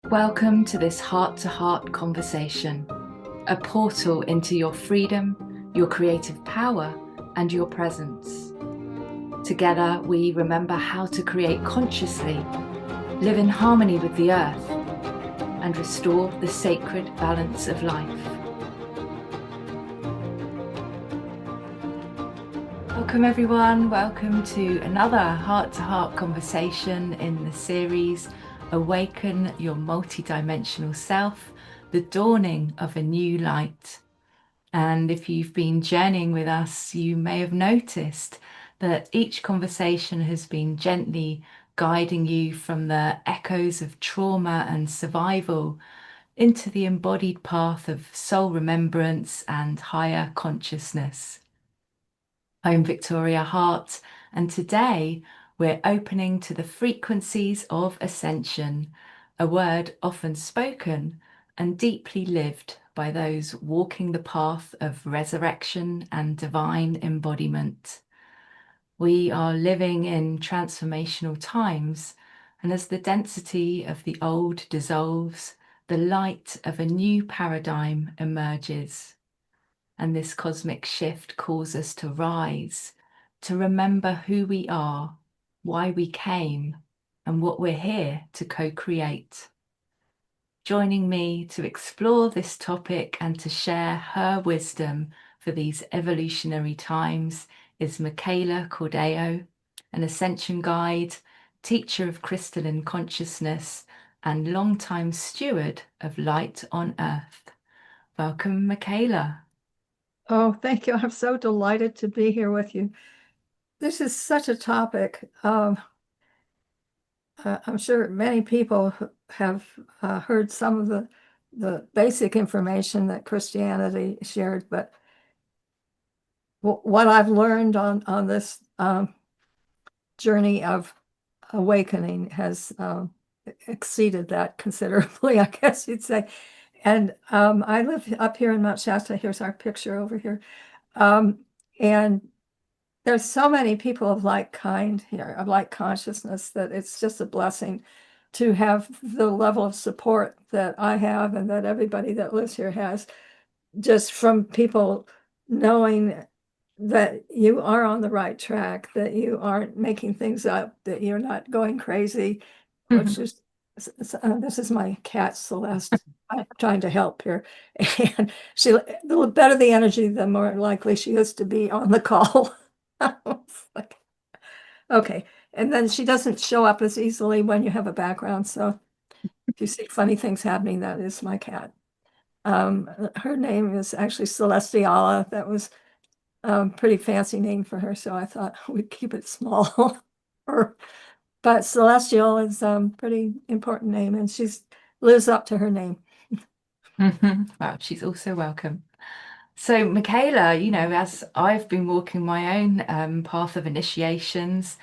Welcome to this heart-to-heart conversation, a portal into your freedom, your creative power, and your presence. Together, we remember how to create consciously, live in harmony with the earth, and restore the sacred balance of life. Welcome everyone, welcome to another heart-to-heart conversation in the series Awaken Your Multidimensional Self, the Dawning of a New Light. And if you've been journeying with us, you may have noticed that each conversation has been gently guiding you from the echoes of trauma and survival into the embodied path of soul remembrance and higher consciousness. I'm Victoria Hart, and today we're opening to the frequencies of Ascension, a word often spoken and deeply lived by those walking the path of resurrection and divine embodiment. We are living in transformational times, and as the density of the old dissolves, the light of a new paradigm emerges. And this cosmic shift calls us to rise, to remember who we are, why we came, and what we're here to co-create. Joining me to explore this topic and to share her wisdom for these evolutionary times is Mikaelah Cordeo, an Ascension guide, teacher of crystalline consciousness, and longtime steward of light on earth. Welcome, Mikaelah. Oh, thank you. I'm so delighted to be here with you. This is such a topic. I'm sure many people have heard some of the basic information that Christianity shared, but what I've learned on this journey of awakening has exceeded that considerably, I guess you'd say. And I live up here in Mount Shasta. Here's our picture over here. And there's so many people of like kind here, of like consciousness, that it's just a blessing to have the level of support that I have and that everybody that lives here has, just from people knowing that you are on the right track, that you aren't making things up, that you're not going crazy, which is, this is my cat, Celeste. I'm trying to help here. And the better the energy, the more likely she is to be on the call. Like, okay. And then she doesn't show up as easily when you have a background. So if you see funny things happening, that is my cat. Her name is actually Celestiala. That was a pretty fancy name for her, so I thought we'd keep it small. But Celestial is a pretty important name, and she's lives up to her name. Wow, she's also welcome. So, Mikaelah, as I've been walking my own path of initiations,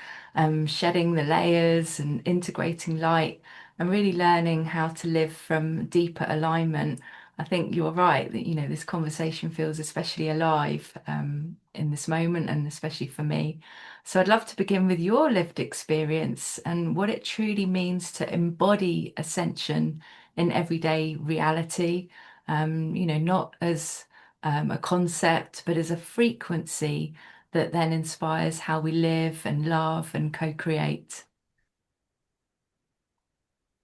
shedding the layers and integrating light, and really learning how to live from deeper alignment, I think you're right that, this conversation feels especially alive in this moment, and especially for me. So, I'd love to begin with your lived experience and what it truly means to embody ascension in everyday reality, not as a concept, but as a frequency that then inspires how we live and love and co-create.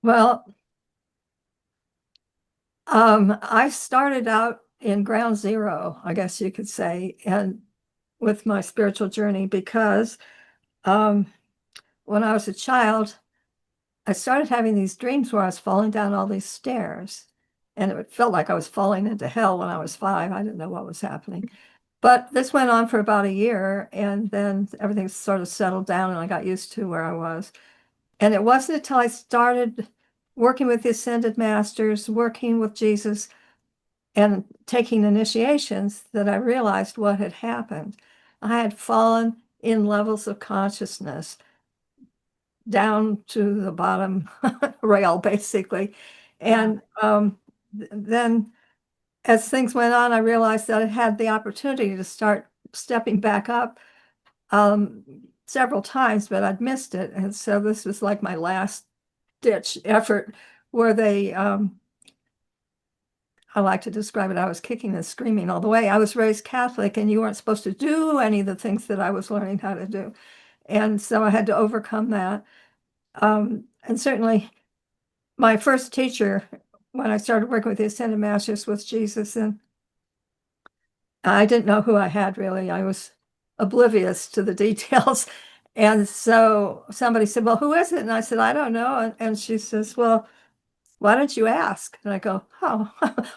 Well, I started out in ground zero, I guess you could say, and with my spiritual journey because when I was a child, I started having these dreams where I was falling down all these stairs. And it felt like I was falling into hell when I was 5. I didn't know what was happening. But this went on for about a year, and then everything sort of settled down and I got used to where I was. And it wasn't until I started working with the Ascended Masters, working with Jesus, and taking initiations that I realized what had happened. I had fallen in levels of consciousness down to the bottom rail, basically. And then as things went on, I realized that I had the opportunity to start stepping back up several times, but I'd missed it. And so this was like my last ditch effort where they, I like to describe it, I was kicking and screaming all the way. I was raised Catholic, and you weren't supposed to do any of the things that I was learning how to do. And so I had to overcome that. And certainly my first teacher, when I started working with the Ascended Masters, was Jesus. And I didn't know who I had really. I was oblivious to the details. And so somebody said, "Well, who is it?" And I said, "I don't know." And she says, "Well, why don't you ask?" And I go, "Oh,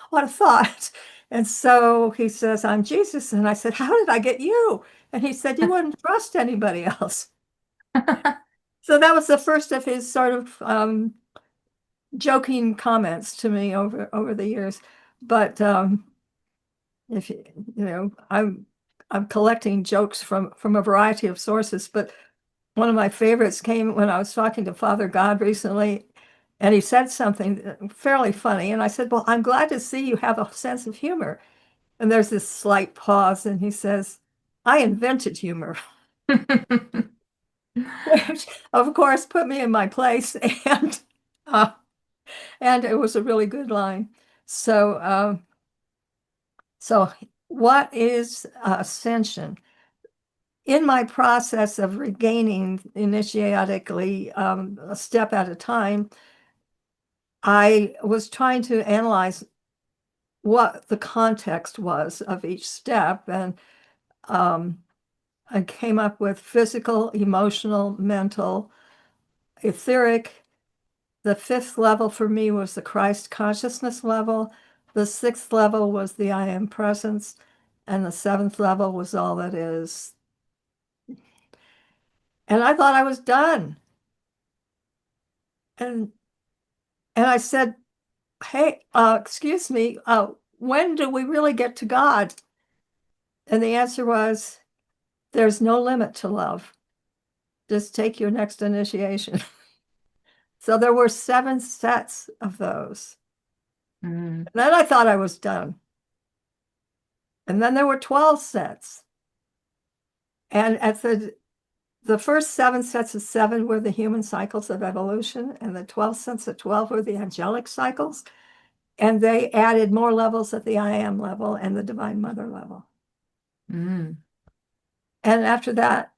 what a thought." And so he says, "I'm Jesus." And I said, "How did I get you?" And he said, "You wouldn't trust anybody else." So that was the first of his sort of joking comments to me over the years. But if I'm collecting jokes from a variety of sources, but one of my favorites came when I was talking to Father God recently, and he said something fairly funny, and I said, "Well, I'm glad to see you have a sense of humor." And there's this slight pause, and he says, "I invented humor," which of course put me in my place, uh, and it was a really good line. So, so what is ascension? In my process of regaining initiatically, a step at a time, I was trying to analyze what the context was of each step, and um, I came up with physical, emotional, mental, etheric. The fifth level for me was the Christ consciousness level. The sixth level was the I am presence. And the seventh level was all that is. And I thought I was done. And and I said, "Hey, excuse me, when do we really get to God?" And the answer was, "There's no limit to love. Just take your next initiation." So there were 7 sets of those. Mm. And then I thought I was done. And then there were 12 sets. And at the first 7 sets of 7 were the human cycles of evolution, and the 12 sets of 12 were the angelic cycles. And they added more levels at the I am level and the Divine Mother level. Mm. And after that,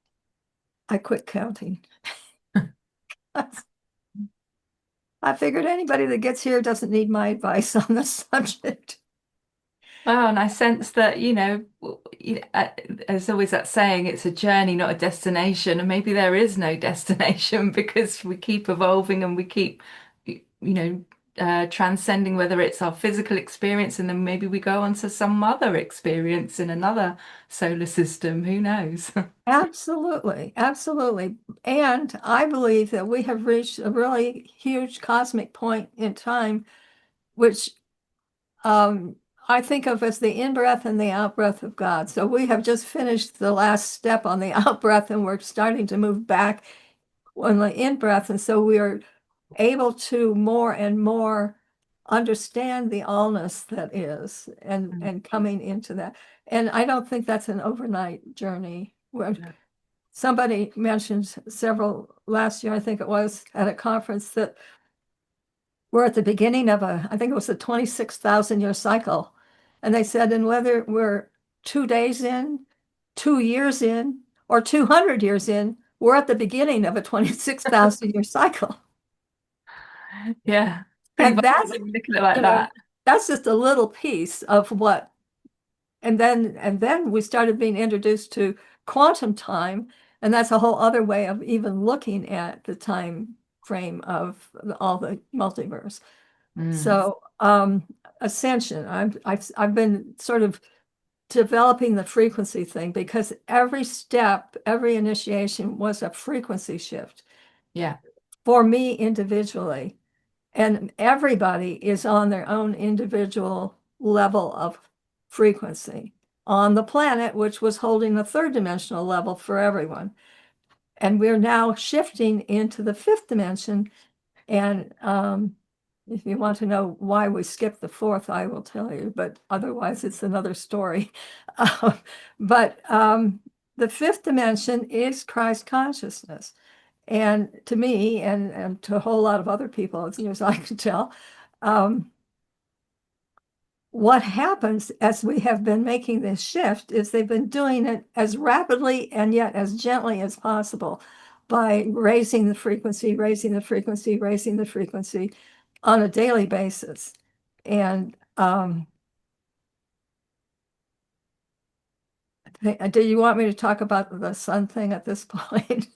I quit counting. I figured anybody that gets here doesn't need my advice on this subject. Well, and I sense that, there's always that saying, it's a journey, not a destination. And maybe there is no destination because we keep evolving and we keep, transcending, whether it's our physical experience and then maybe we go on to some other experience in another solar system. Who knows? Absolutely, absolutely. And I believe that we have reached a really huge cosmic point in time, which um, I think of as the in-breath and the out-breath of God. So we have just finished the last step on the out-breath, and we're starting to move back on the in-breath. And so we are able to more and more understand the allness that is, and coming into that. And I don't think that's an overnight journey. Somebody mentioned several last year, I think it was, at a conference, that we're at the beginning of I think it was a 26,000 year cycle. And they said, and whether we're 2 days in, 2 years in, or 200 years in, we're at the beginning of a 26,000 year cycle. Yeah, pretty And much that's, look at it like you know, that. that's just a little piece of what. And then we started being introduced to quantum time, and that's a whole other way of even looking at the time frame of all the multiverse. Mm. So ascension, I've been sort of developing the frequency thing, because every step, every initiation was a frequency shift Yeah. for me individually. And everybody is on their own individual level of frequency on the planet, which was holding the third dimensional level for everyone. And we're now shifting into the fifth dimension. And if you want to know why we skipped the fourth, I will tell you, but otherwise it's another story. But the fifth dimension is Christ consciousness. And to me, and to a whole lot of other people, as near as I can tell, um, what happens as we have been making this shift is they've been doing it as rapidly and yet as gently as possible by raising the frequency, raising the frequency, raising the frequency on a daily basis. And do you want me to talk about the sun thing at this point?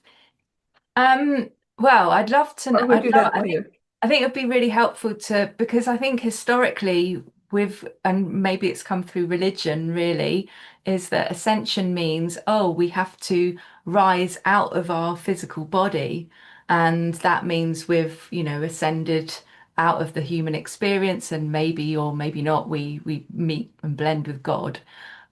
Um, well, I'd love to Or know. we do that later? I think it'd be really helpful to, because I think historically with, and maybe it's come through religion really, is that ascension means, oh, we have to rise out of our physical body. And that means we've, ascended out of the human experience, and maybe or maybe not, we meet and blend with God.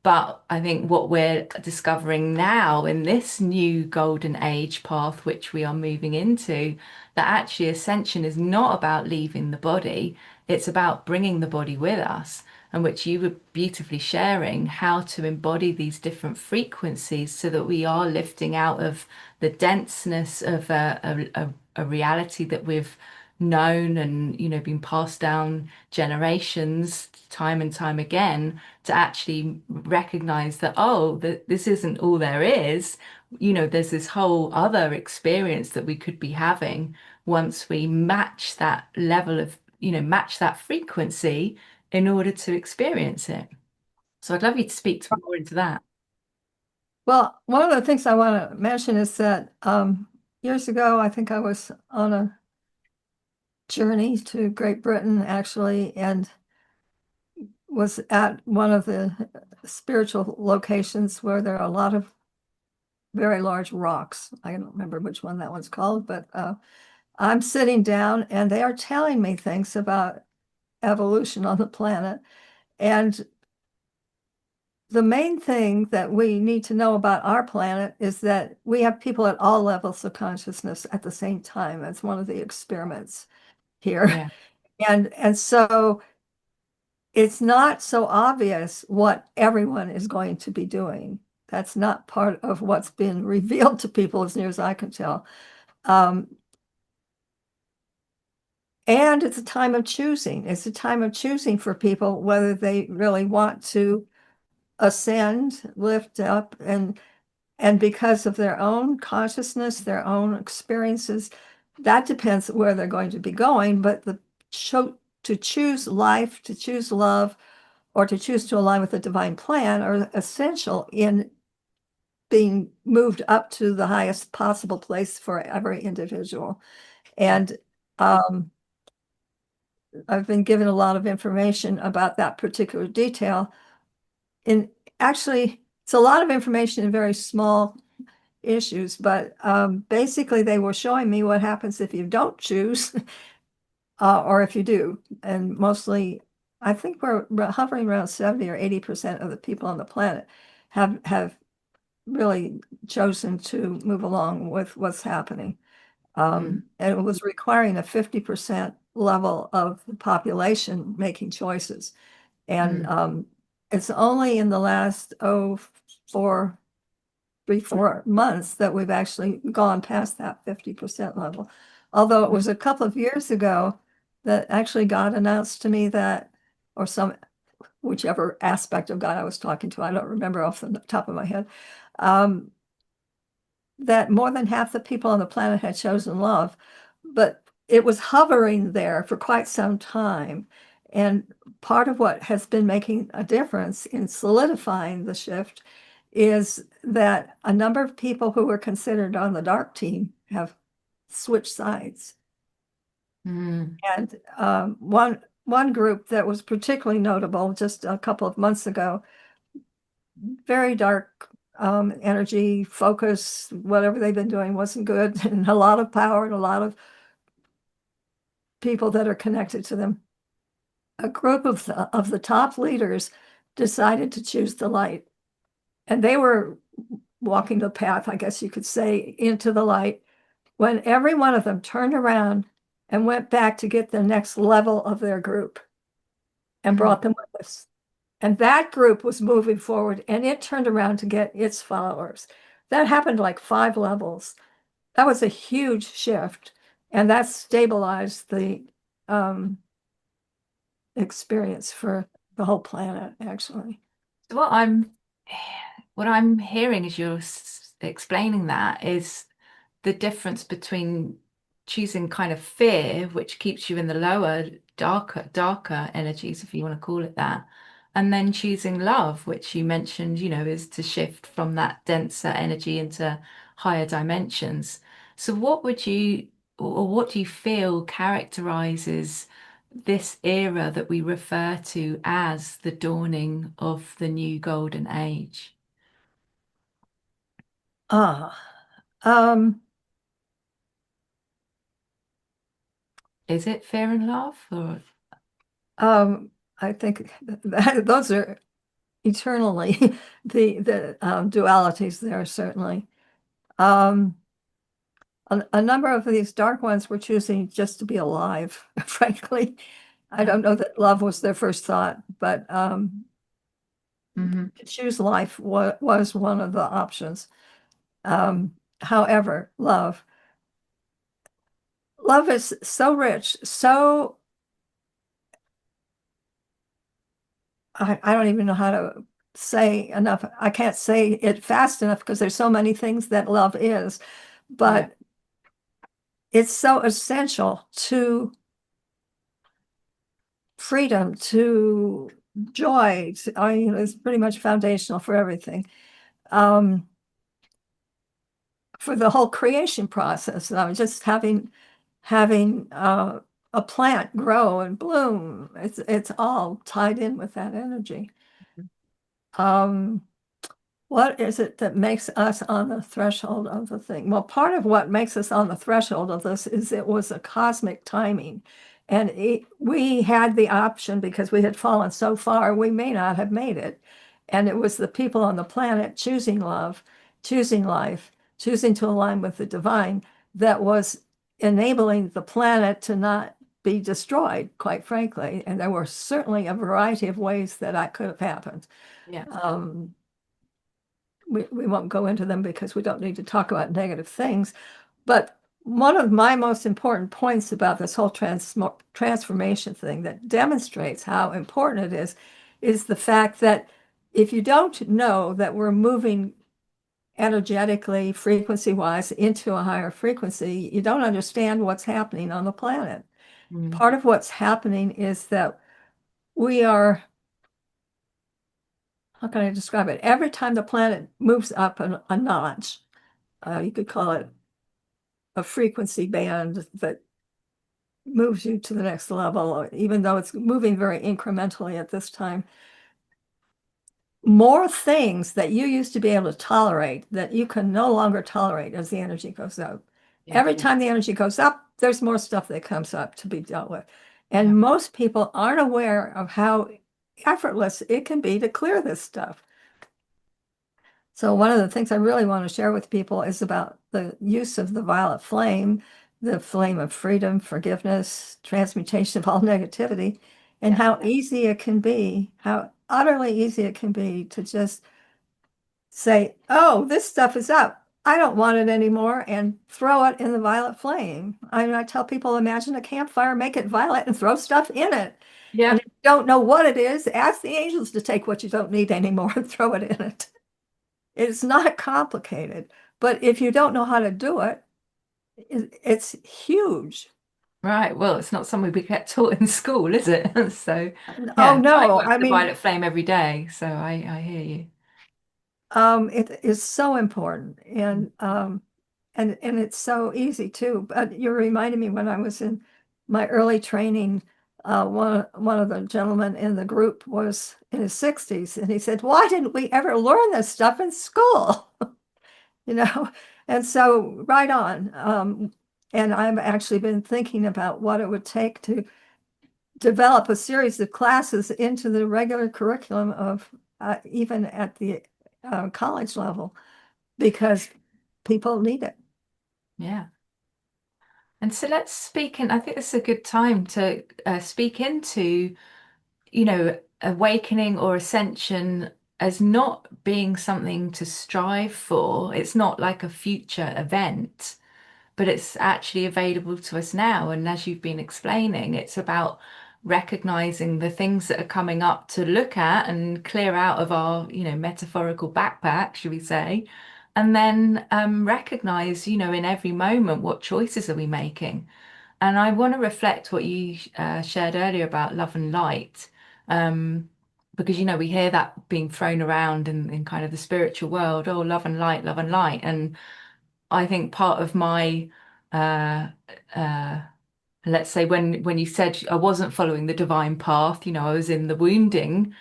But I think what we're discovering now in this new golden age path, which we are moving into, that actually ascension is not about leaving the body, it's about bringing the body with us. And which you were beautifully sharing how to embody these different frequencies so that we are lifting out of the denseness of a reality that we've known and been passed down generations time and time again, to actually recognize that, oh, that this isn't all there is. There's this whole other experience that we could be having once we match that level of, match that frequency in order to experience it. So I'd love you to speak more into that. Well, one of the things I want to mention is that years ago, I think I was on a journey to Great Britain, actually, and was at one of the spiritual locations where there are a lot of very large rocks. I don't remember which one that one's called, but I'm sitting down and they are telling me things about evolution on the planet. And the main thing that we need to know about our planet is that we have people at all levels of consciousness at the same time. That's one of the experiments here. Yeah. And so it's not so obvious what everyone is going to be doing. That's not part of what's been revealed to people, as near as I can tell. Um, and it's a time of choosing. It's a time of choosing for people whether they really want to ascend, lift up, and because of their own consciousness, their own experiences, that depends where they're going to be going. But to choose life, to choose love, or to choose to align with the divine plan are essential in being moved up to the highest possible place for every individual. And um, I've been given a lot of information about that particular detail. And actually, it's a lot of information in very small issues, but basically they were showing me what happens if you don't choose or if you do. And mostly, I think we're hovering around 70 or 80% of the people on the planet have really chosen to move along with what's happening. Mm, And it was requiring a 50% level of the population making choices. And mm, it's only in the last, 3, 4 months that we've actually gone past that 50% level. Although it was a couple of years ago that actually God announced to me that, or whichever aspect of God I was talking to, I don't remember off the top of my head, um, that more than half the people on the planet had chosen love, but it was hovering there for quite some time. And part of what has been making a difference in solidifying the shift is that a number of people who were considered on the dark team have switched sides. mm, And one group that was particularly notable just a couple of months ago, very dark energy, focus, whatever they've been doing wasn't good, and a lot of power and a lot of people that are connected to them. A group of the top leaders decided to choose the light, and they were walking the path, I guess you could say, into the light, when every one of them turned around and went back to get the next level of their group and mm, brought them with us. And that group was moving forward and it turned around to get its followers. That happened like 5 levels. that was a huge shift, and that stabilized the um, experience for the whole planet, actually. So what I'm hearing as you're explaining that is the difference between choosing kind of fear, which keeps you in the lower, darker energies, if you want to call it that, and then choosing love, which you mentioned, is to shift from that denser energy into higher dimensions. So what do you feel characterizes this era that we refer to as the dawning of the new golden age? Ah, um, Is it fear and love or um, I think that those are eternally the dualities there, certainly. Um, a number of these dark ones were choosing just to be alive, frankly. I don't know that love was their first thought, but Mhm. to choose life was one of the options. However, love is so rich, so I don't even know how to say enough. I can't say it fast enough because there's so many things that love is, Yeah. but it's so essential to freedom, to joy. It's pretty much foundational for everything. Um, for the whole creation process, just having a plant grow and bloom. It's all tied in with that energy. Um, What is it that makes us on the threshold of the thing? Well, part of what makes us on the threshold of this is it was a cosmic timing. And we had the option because we had fallen so far, we may not have made it. And it was the people on the planet choosing love, choosing life, choosing to align with the divine that was enabling the planet to not be destroyed, quite frankly. And there were certainly a variety of ways that that could have happened. Yeah. Um, we won't go into them because we don't need to talk about negative things. But one of my most important points about this whole transformation thing that demonstrates how important it is the fact that if you don't know that we're moving energetically, frequency wise, into a higher frequency, you don't understand what's happening on the planet. Mm. Part of what's happening is that we are, how can I describe it? Every time the planet moves up a notch, you could call it a frequency band that moves you to the next level, even though it's moving very incrementally at this time. More things that you used to be able to tolerate that you can no longer tolerate as the energy goes up. Yeah. Every time the energy goes up, there's more stuff that comes up to be dealt with. Yeah. And most people aren't aware of how effortless it can be to clear this stuff. So one of the things I really want to share with people is about the use of the violet flame, the flame of freedom, forgiveness, transmutation of all negativity, and Yeah. how easy it can be, how utterly easy it can be to just say, oh, this stuff is up. I don't want it anymore, and throw it in the violet flame. I tell people, imagine a campfire, make it violet, and throw stuff in it. And Yeah. if you don't know what it is, ask the angels to take what you don't need anymore and throw it in it. It's not complicated, but if you don't know how to do it, it's huge. Right. Well, it's not something we get taught in school, is it? So, Oh yeah, I no, work I with the mean, violet flame every day, so I hear you. it is so important and it's so easy too. But you reminded me when I was in my early training, one of the gentlemen in the group was in his 60s, and he said, "Why didn't we ever learn this stuff in school?" you know and so right on and I've actually been thinking about what it would take to develop a series of classes into the regular curriculum of even at the college level because people need it. Yeah. And so let's speak in, I think this is a good time to speak into, awakening or ascension as not being something to strive for. It's not like a future event. but it's actually available to us now. And as you've been explaining, it's about recognizing the things that are coming up to look at and clear out of our, metaphorical backpack, should we say, and then recognize, in every moment, what choices are we making? And I want to reflect what you shared earlier about love and light, um, because we hear that being thrown around in kind of the spiritual world. Oh, love and light. And I think part of my uh, uh, let's say when you said I wasn't following the divine path, I was in the wounding.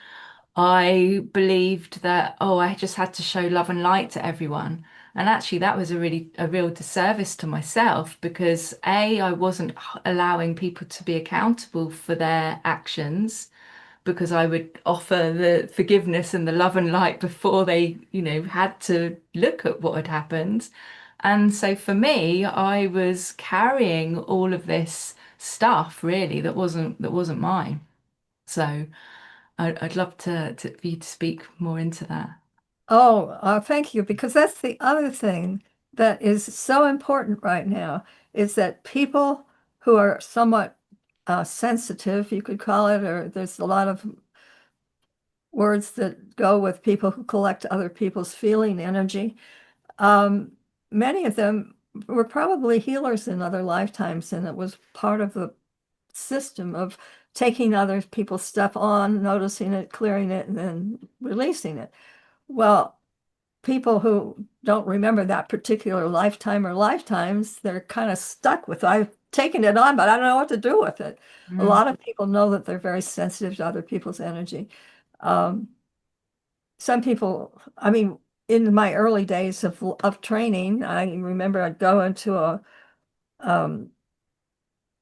I believed that, oh, I just had to show love and light to everyone. And actually, that was a real disservice to myself because A, I wasn't allowing people to be accountable for their actions because I would offer the forgiveness and the love and light before they, had to look at what had happened. And so for me, I was carrying all of this stuff really that wasn't mine. So I'd love for you to speak more into that. Oh, thank you, because that's the other thing that is so important right now is that people who are somewhat sensitive, you could call it, or there's a lot of words that go with people who collect other people's feeling energy. Um, Many of them were probably healers in other lifetimes, and it was part of the system of taking other people's stuff on, noticing it, clearing it, and then releasing it. Well, people who don't remember that particular lifetime or lifetimes, they're kind of stuck with, I've taken it on, but I don't know what to do with it. A Mm, lot of people know that they're very sensitive to other people's energy. Um, some people, I mean, in my early days of training, I remember I'd go into um,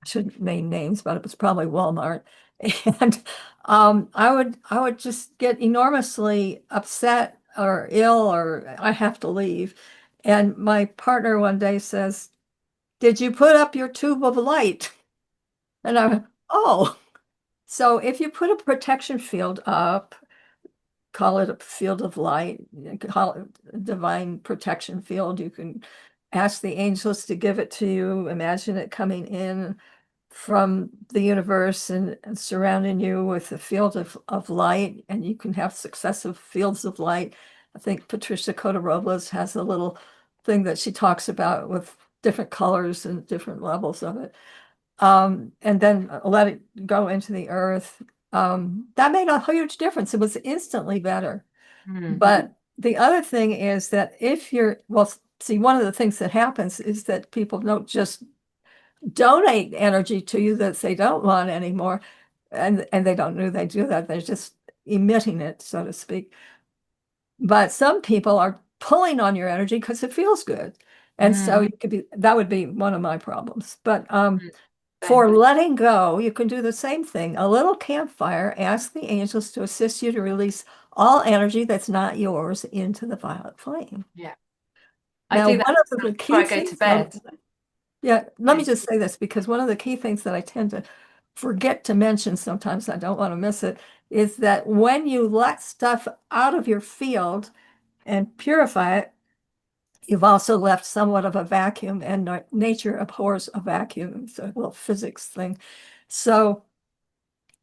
I shouldn't name names, but it was probably Walmart. And I would just get enormously upset or ill or I have to leave. And my partner one day says, "Did you put up your tube of light?" And I went, "Oh." So if you put a protection field up, call it a field of light, you can call it a divine protection field. You can ask the angels to give it to you, imagine it coming in from the universe and surrounding you with a field of light, and you can have successive fields of light. I think Patricia Cota Robles has a little thing that she talks about with different colors and different levels of it. And then let it go into the earth. That made a huge difference. It was instantly better. mm, But the other thing is that if you're, well, see, one of the things that happens is that people don't just donate energy to you that they don't want anymore. And they don't know they do that. They're just emitting it, so to speak. But some people are pulling on your energy because it feels good. And so mm, you could be, that would be one of my problems. But mm. for Same. letting go, you can do the same thing. A little campfire, ask the angels to assist you to release all energy that's not yours into the violet flame. Yeah. I Now, do that one of the before key I go to things, bed. yeah, let me Yeah. just say this because one of the key things that I tend to forget to mention sometimes, I don't want to miss it, is that when you let stuff out of your field and purify it, you've also left somewhat of a vacuum, and nature abhors a vacuum. It's a little physics thing. So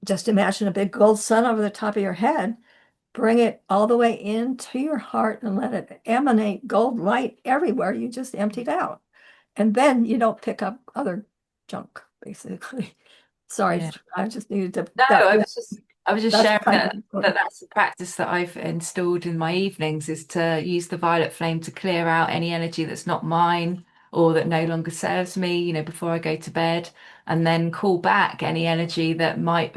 just imagine a big gold sun over the top of your head. Bring it all the way into your heart and let it emanate gold light everywhere you just emptied out. And then you don't pick up other junk, basically. Sorry, Yeah. I just needed to, No, that, I was just that's sharing kind of that important. that's the practice that I've installed in my evenings is to use the violet flame to clear out any energy that's not mine or that no longer serves me, before I go to bed, and then call back any energy that might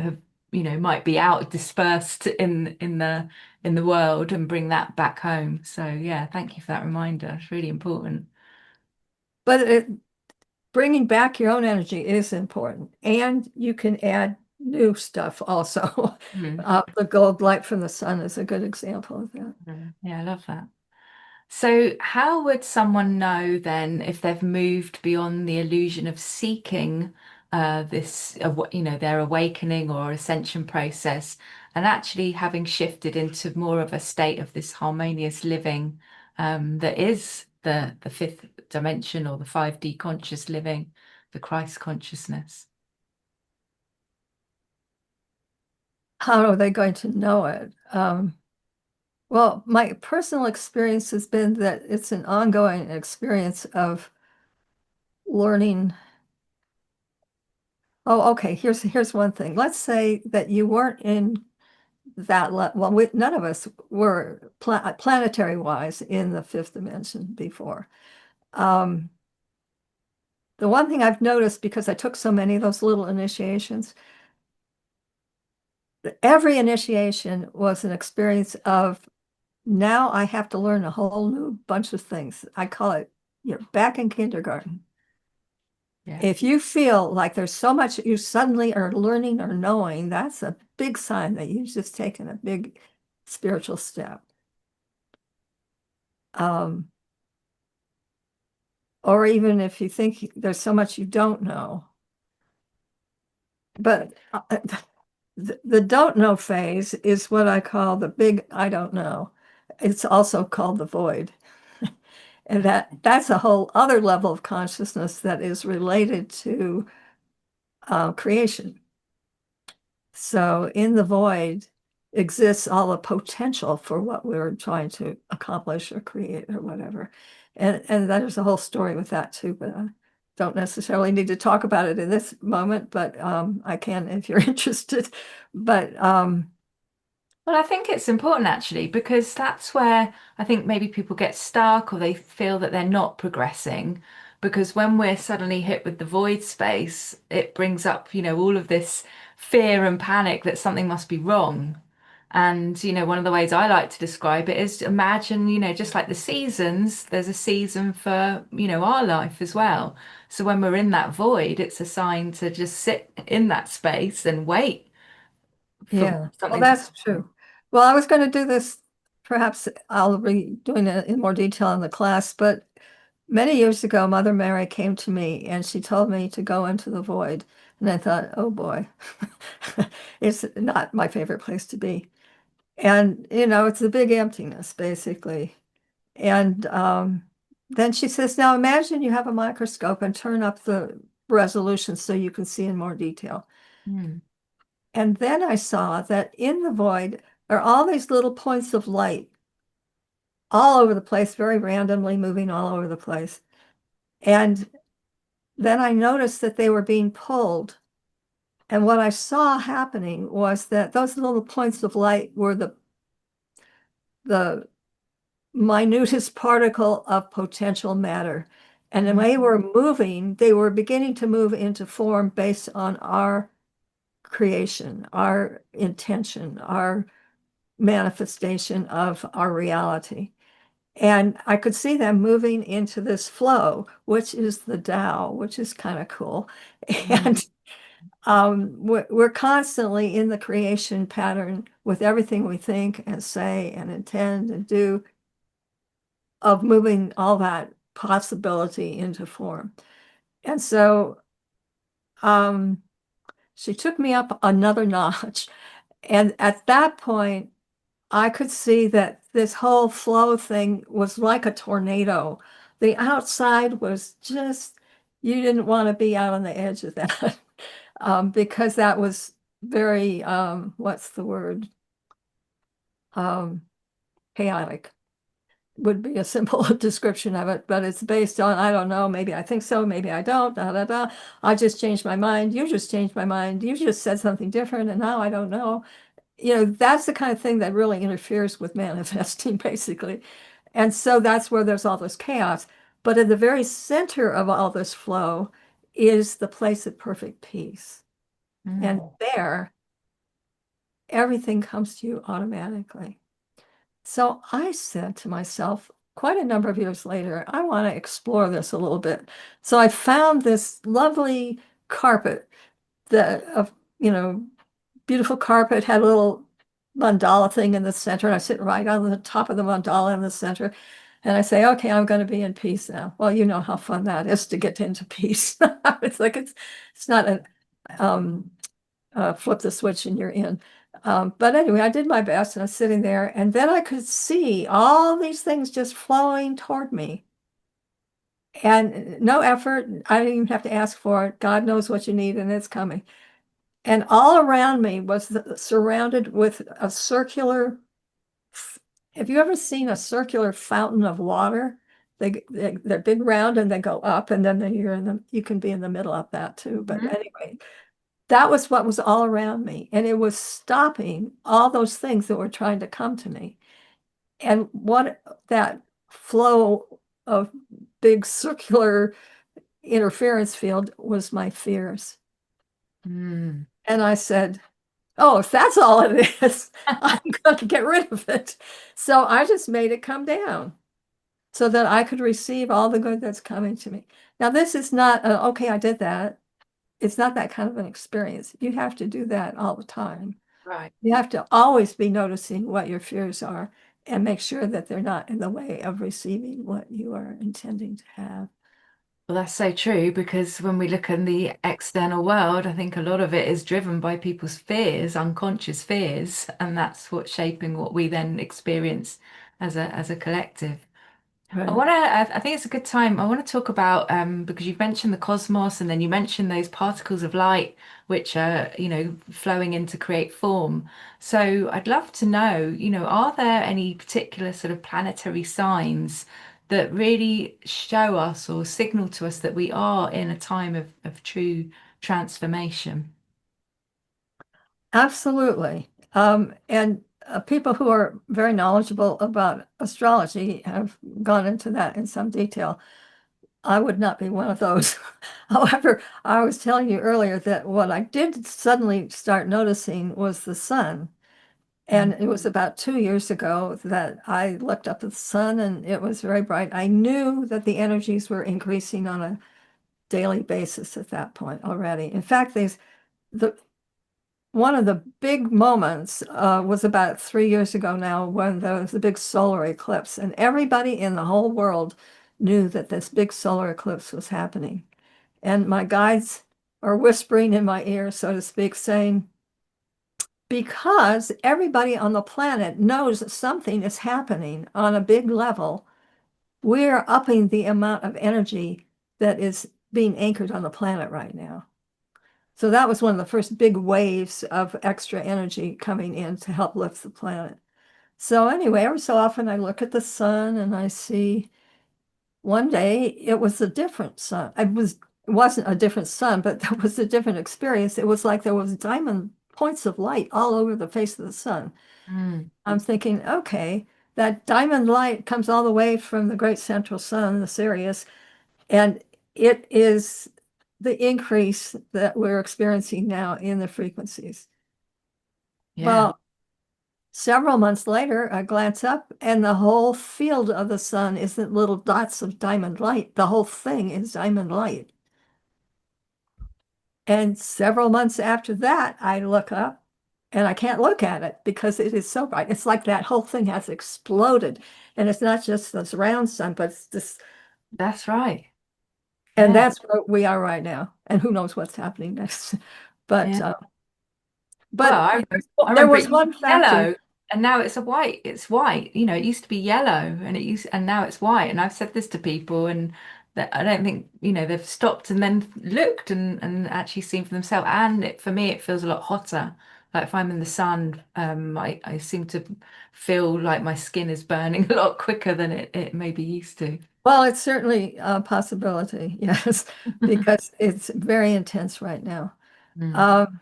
be out dispersed in the world and bring that back home. So yeah, thank you for that reminder. It's really important. But bringing back your own energy is important. And you can add new stuff also. Mm, The gold light from the sun is a good example of that. yeah, I love that. So, how would someone know then if they've moved beyond the illusion of seeking their awakening or ascension process, and actually having shifted into more of a state of this harmonious living the fifth dimension or the 5D conscious living, the Christ consciousness? How are they going to know it? Well, my personal experience has been that it's an ongoing experience of learning. Oh, okay. Here's one thing. Let's say that you weren't in that well, none of us were planetary wise in the fifth dimension before. Um, the one thing I've noticed, because I took so many of those little initiations, every initiation was an experience of, now I have to learn a whole new bunch of things. I call it, back in kindergarten. Yeah. If you feel like there's so much that you suddenly are learning or knowing, that's a big sign that you've just taken a big spiritual step. Or even if you think there's so much you don't know. But the don't know phase is what I call the big I don't know. It's also called the void. And that's a whole other level of consciousness that is related to creation. So in the void exists all the potential for what we're trying to accomplish or create or whatever. And there's a whole story with that too, but I don't necessarily need to talk about it in this moment, but I can if you're interested. But Well, I think it's important actually, because that's where I think maybe people get stuck or they feel that they're not progressing. Because when we're suddenly hit with the void space, it brings up, all of this fear and panic that something must be wrong. And, one of the ways I like to describe it is imagine, just like the seasons, there's a season for, our life as well. So when we're in that void, it's a sign to just sit in that space and wait for yeah, well, something to that's true. Well, I was going to do this, perhaps I'll be doing it in more detail in the class, but many years ago, Mother Mary came to me and she told me to go into the void. And I thought, oh boy, it's not my favorite place to be. And, it's a big emptiness, basically. And then she says, now imagine you have a microscope and turn up the resolution so you can see in more detail. Hmm. And then I saw that in the void are all these little points of light all over the place, very randomly moving all over the place. And then I noticed that they were being pulled. And what I saw happening was that those little points of light were the minutest particle of potential matter. And when they were moving, they were beginning to move into form based on our creation, our intention, our manifestation of our reality. And I could see them moving into this flow, which is the Tao, which is kind of cool. Mm. And we're constantly in the creation pattern with everything we think and say and intend and do, of moving all that possibility into form. And so she took me up another notch. And at that point, I could see that this whole flow thing was like a tornado. The outside was just, you didn't want to be out on the edge of that because that was very, what's the word? Um, Chaotic would be a simple description of it, but it's based on, I don't know, maybe I think so, maybe I don't, da, da, da. I just changed my mind. You just changed my mind. You just said something different, and now I don't know. That's the kind of thing that really interferes with manifesting, basically. And so that's where there's all this chaos. But at the very center of all this flow is the place of perfect peace. And Mm. there, everything comes to you automatically. So I said to myself, quite a number of years later, I want to explore this a little bit. So I found this lovely carpet that of, beautiful carpet, had a little mandala thing in the center. And I sit right on the top of the mandala in the center. And I say, okay, I'm going to be in peace now. Well, you know how fun that is to get into peace. It's like it's not a flip the switch and you're in. But anyway, I did my best and I was sitting there, and then I could see all these things just flowing toward me. and no effort. I didn't even have to ask for it. God knows what you need, and it's coming. And all around me was surrounded with a circular. Have you ever seen a circular fountain of water? They're big round and they go up, and then you're in the, you can be in the middle of that too. But Mhm. anyway, that was what was all around me, and it was stopping all those things that were trying to come to me. And what that flow of big circular interference field was my fears. Mm. And I said, oh, if that's all it is, I'm going to get rid of it. So I just made it come down so that I could receive all the good that's coming to me. Now, this is not, okay, I did that. It's not that kind of an experience. You have to do that all the time. Right. You have to always be noticing what your fears are and make sure that they're not in the way of receiving what you are intending to have. Well, that's so true because when we look in the external world, I think a lot of it is driven by people's fears, unconscious fears, and that's what's shaping what we then experience as a collective. Right. I think it's a good time. I want to talk about because you've mentioned the cosmos and then you mentioned those particles of light which are, flowing in to create form. So I'd love to know, are there any particular sort of planetary signs that really show us or signal to us that we are in a time of true transformation? Absolutely. And people who are very knowledgeable about astrology have gone into that in some detail. I would not be one of those. However, I was telling you earlier that what I did suddenly start noticing was the sun. And Mm. it was about 2 years ago that I looked up at the sun and it was very bright. I knew that the energies were increasing on a daily basis at that point already. In fact, the one of the big moments was about 3 years ago now when there was a big solar eclipse, and everybody in the whole world knew that this big solar eclipse was happening. And my guides are whispering in my ear, so to speak, saying, because everybody on the planet knows that something is happening on a big level, we're upping the amount of energy that is being anchored on the planet right now. So that was one of the first big waves of extra energy coming in to help lift the planet. So anyway, every so often I look at the sun and I see one day it was a different sun. It wasn't a different sun, but there was a different experience. It was like there was diamond points of light all over the face of the sun. Mm. I'm thinking, okay, that diamond light comes all the way from the great central sun, the Sirius, and it is the increase that we're experiencing now in the frequencies. Yeah. Well, several months later, I glance up and the whole field of the sun isn't little dots of diamond light. The whole thing is diamond light. And several months after that, I look up and I can't look at it because it is so bright. It's like that whole thing has exploded. And it's not just this round sun, but it's this, That's right. and Yeah. that's where we are right now. And who knows what's happening next. But Yeah. uh, Well, but I there remember was it used to one be factor. yellow and now it's a white. It's white. It used to be yellow and now it's white. And I've said this to people and that I don't think, they've stopped and then looked and actually seen for themselves. And for me, it feels a lot hotter. Like if I'm in the sun, I seem to feel like my skin is burning a lot quicker than it maybe used to. Well, it's certainly a possibility, yes, because it's very intense right now. Mm, Um,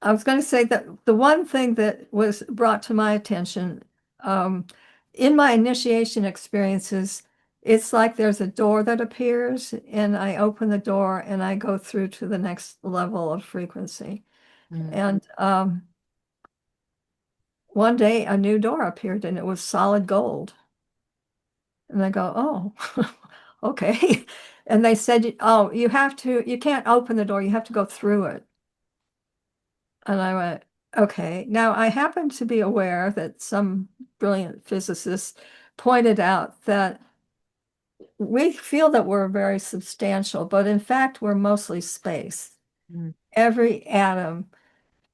I was going to say that the one thing that was brought to my attention um, in my initiation experiences, it's like there's a door that appears, and I open the door and I go through to the next level of frequency. mm. And one day a new door appeared and it was solid gold. And I go, oh, okay. And they said, oh, you can't open the door, you have to go through it. And I went, okay. Now, I happen to be aware that some brilliant physicists pointed out that we feel that we're very substantial, but in fact, we're mostly space. Mm. Every atom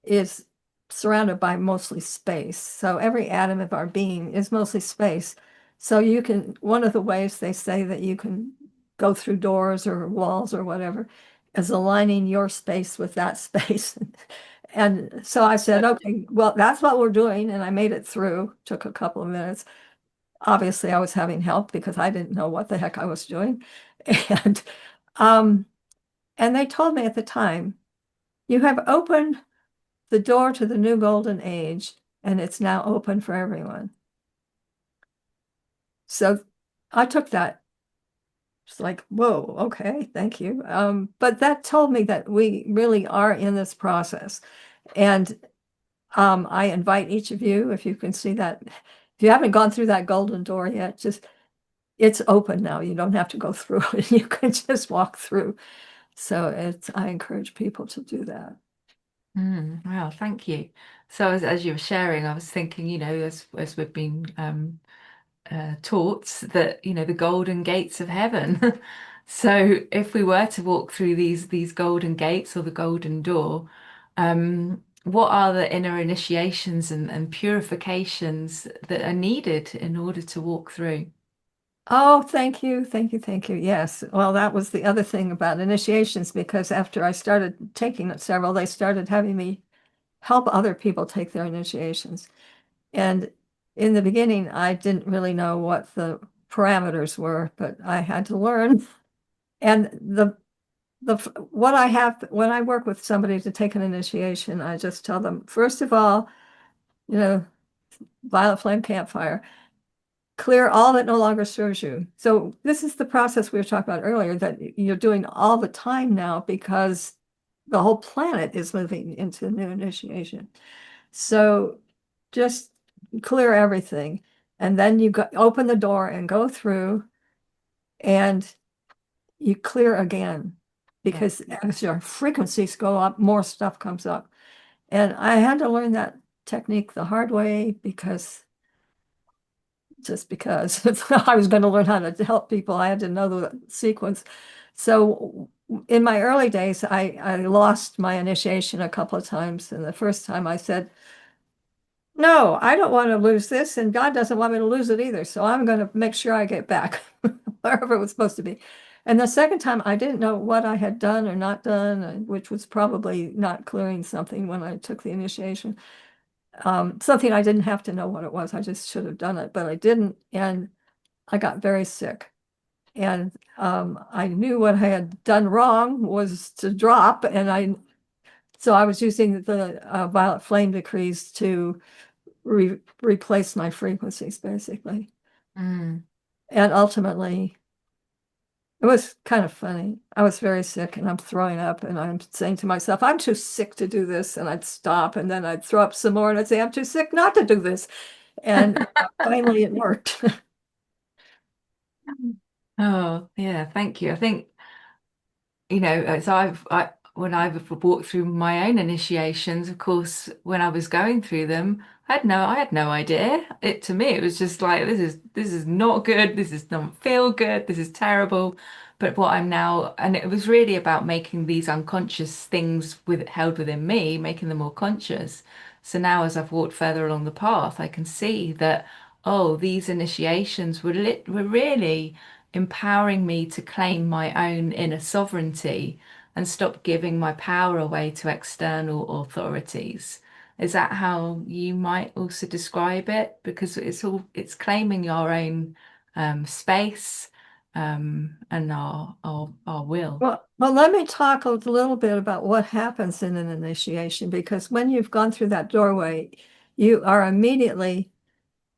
is surrounded by mostly space. So every atom of our being is mostly space. So one of the ways they say that you can go through doors or walls or whatever, is aligning your space with that space. And so I said, okay, well, that's what we're doing. And I made it through, took a couple of minutes. Obviously, I was having help because I didn't know what the heck I was doing. And um, and they told me at the time, you have opened the door to the new golden age, and it's now open for everyone. So I took that. It's like, whoa, okay, thank you. But that told me that we really are in this process. And I invite each of you, if you can see that, if you haven't gone through that golden door yet, just it's open now. You don't have to go through it. You can just walk through. So I encourage people to do that. Wow, thank you. So as you were sharing, I was thinking, as we've been taught that, the golden gates of heaven. So if we were to walk through these golden gates or the golden door, what are the inner initiations and purifications that are needed in order to walk through? Oh, thank you. Thank you. Thank you. Yes. Well, that was the other thing about initiations, because after I started taking several, they started having me help other people take their initiations. And in the beginning, I didn't really know what the parameters were, but I had to learn. And the what I have when I work with somebody to take an initiation, I just tell them, first of all, you know, violet flame campfire, clear all that no longer serves you. So this is the process we were talking about earlier that you're doing all the time now because the whole planet is moving into new initiation. So just clear everything. And then you open the door and go through and you clear again, Yeah. because as your frequencies go up, more stuff comes up. And I had to learn that technique the hard way because just because I was going to learn how to help people, I had to know the sequence. So in my early days, I lost my initiation a couple of times. And the first time I said, no, I don't want to lose this, and God doesn't want me to lose it either. So I'm going to make sure I get back wherever it was supposed to be. And the second time, I didn't know what I had done or not done, which was probably not clearing something when I took the initiation. Something I didn't have to know what it was. I just should have done it, but I didn't. And I got very sick. And I knew what I had done wrong was to drop. So I was using the violet flame decrees to replace my frequencies, basically. Mm. And ultimately, it was kind of funny. I was very sick and I'm throwing up, and I'm saying to myself, I'm too sick to do this. And I'd stop, and then I'd throw up some more, and I'd say, I'm too sick not to do this. And finally, it worked. Oh, yeah, thank you. I think as when I've walked through my own initiations, of course, when I was going through them, I had no idea. To me, it was just like, this is not good. This is not feel good. This is terrible. But what I'm now, and it was really about making these unconscious things held within me, making them more conscious. So now, as I've walked further along the path, I can see that, oh, these initiations were really empowering me to claim my own inner sovereignty and stop giving my power away to external authorities. Is that how you might also describe it? Because it's claiming your own space and our will. Well, let me talk a little bit about what happens in an initiation, because when you've gone through that doorway, you are immediately,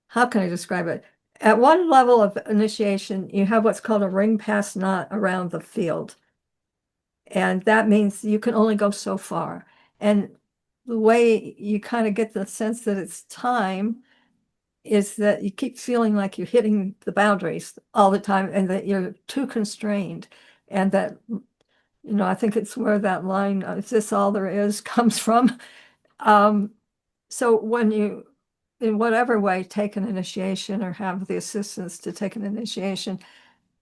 how can I describe it? At one level of initiation, you have what's called a ring pass knot around the field. And that means you can only go so far. And the way you kind of get the sense that it's time is that you keep feeling like you're hitting the boundaries all the time and that you're too constrained. And that, I think it's where that line, is this all there is, comes from. Um, so when you, in whatever way, take an initiation or have the assistance to take an initiation,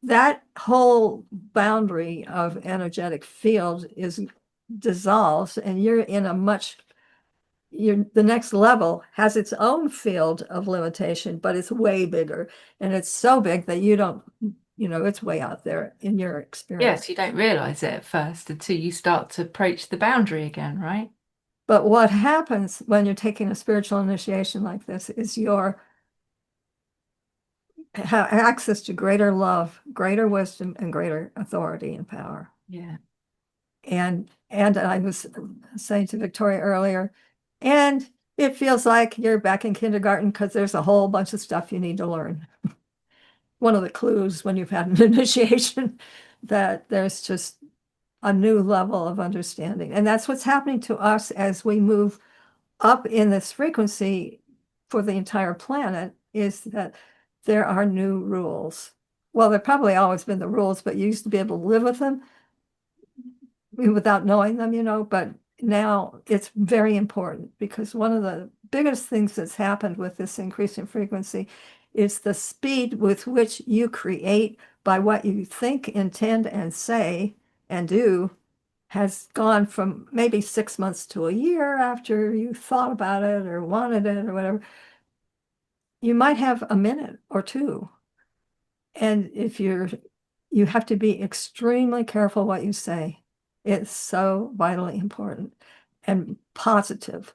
that whole boundary of energetic field is dissolves, and you're in a the next level has its own field of limitation, but it's way bigger. And it's so big that you don't it's way out there in your Yes, experience. you don't realize it at first until you start to approach the boundary again, right? But what happens when you're taking a spiritual initiation like this is your have access to greater love, greater wisdom, and greater authority and power. Yeah. And I was saying to Victoria earlier, and it feels like you're back in kindergarten because there's a whole bunch of stuff you need to learn. One of the clues when you've had an initiation that there's just a new level of understanding. And that's what's happening to us as we move up in this frequency for the entire planet, is that there are new rules. Well, there probably always been the rules, but you used to be able to live with them without knowing them, but now it's very important because one of the biggest things that's happened with this increase in frequency is the speed with which you create by what you think, intend, and say and do has gone from maybe 6 months to a year after you thought about it or wanted it or whatever. You might have a minute or two. And you have to be extremely careful what you say. It's so vitally important and positive,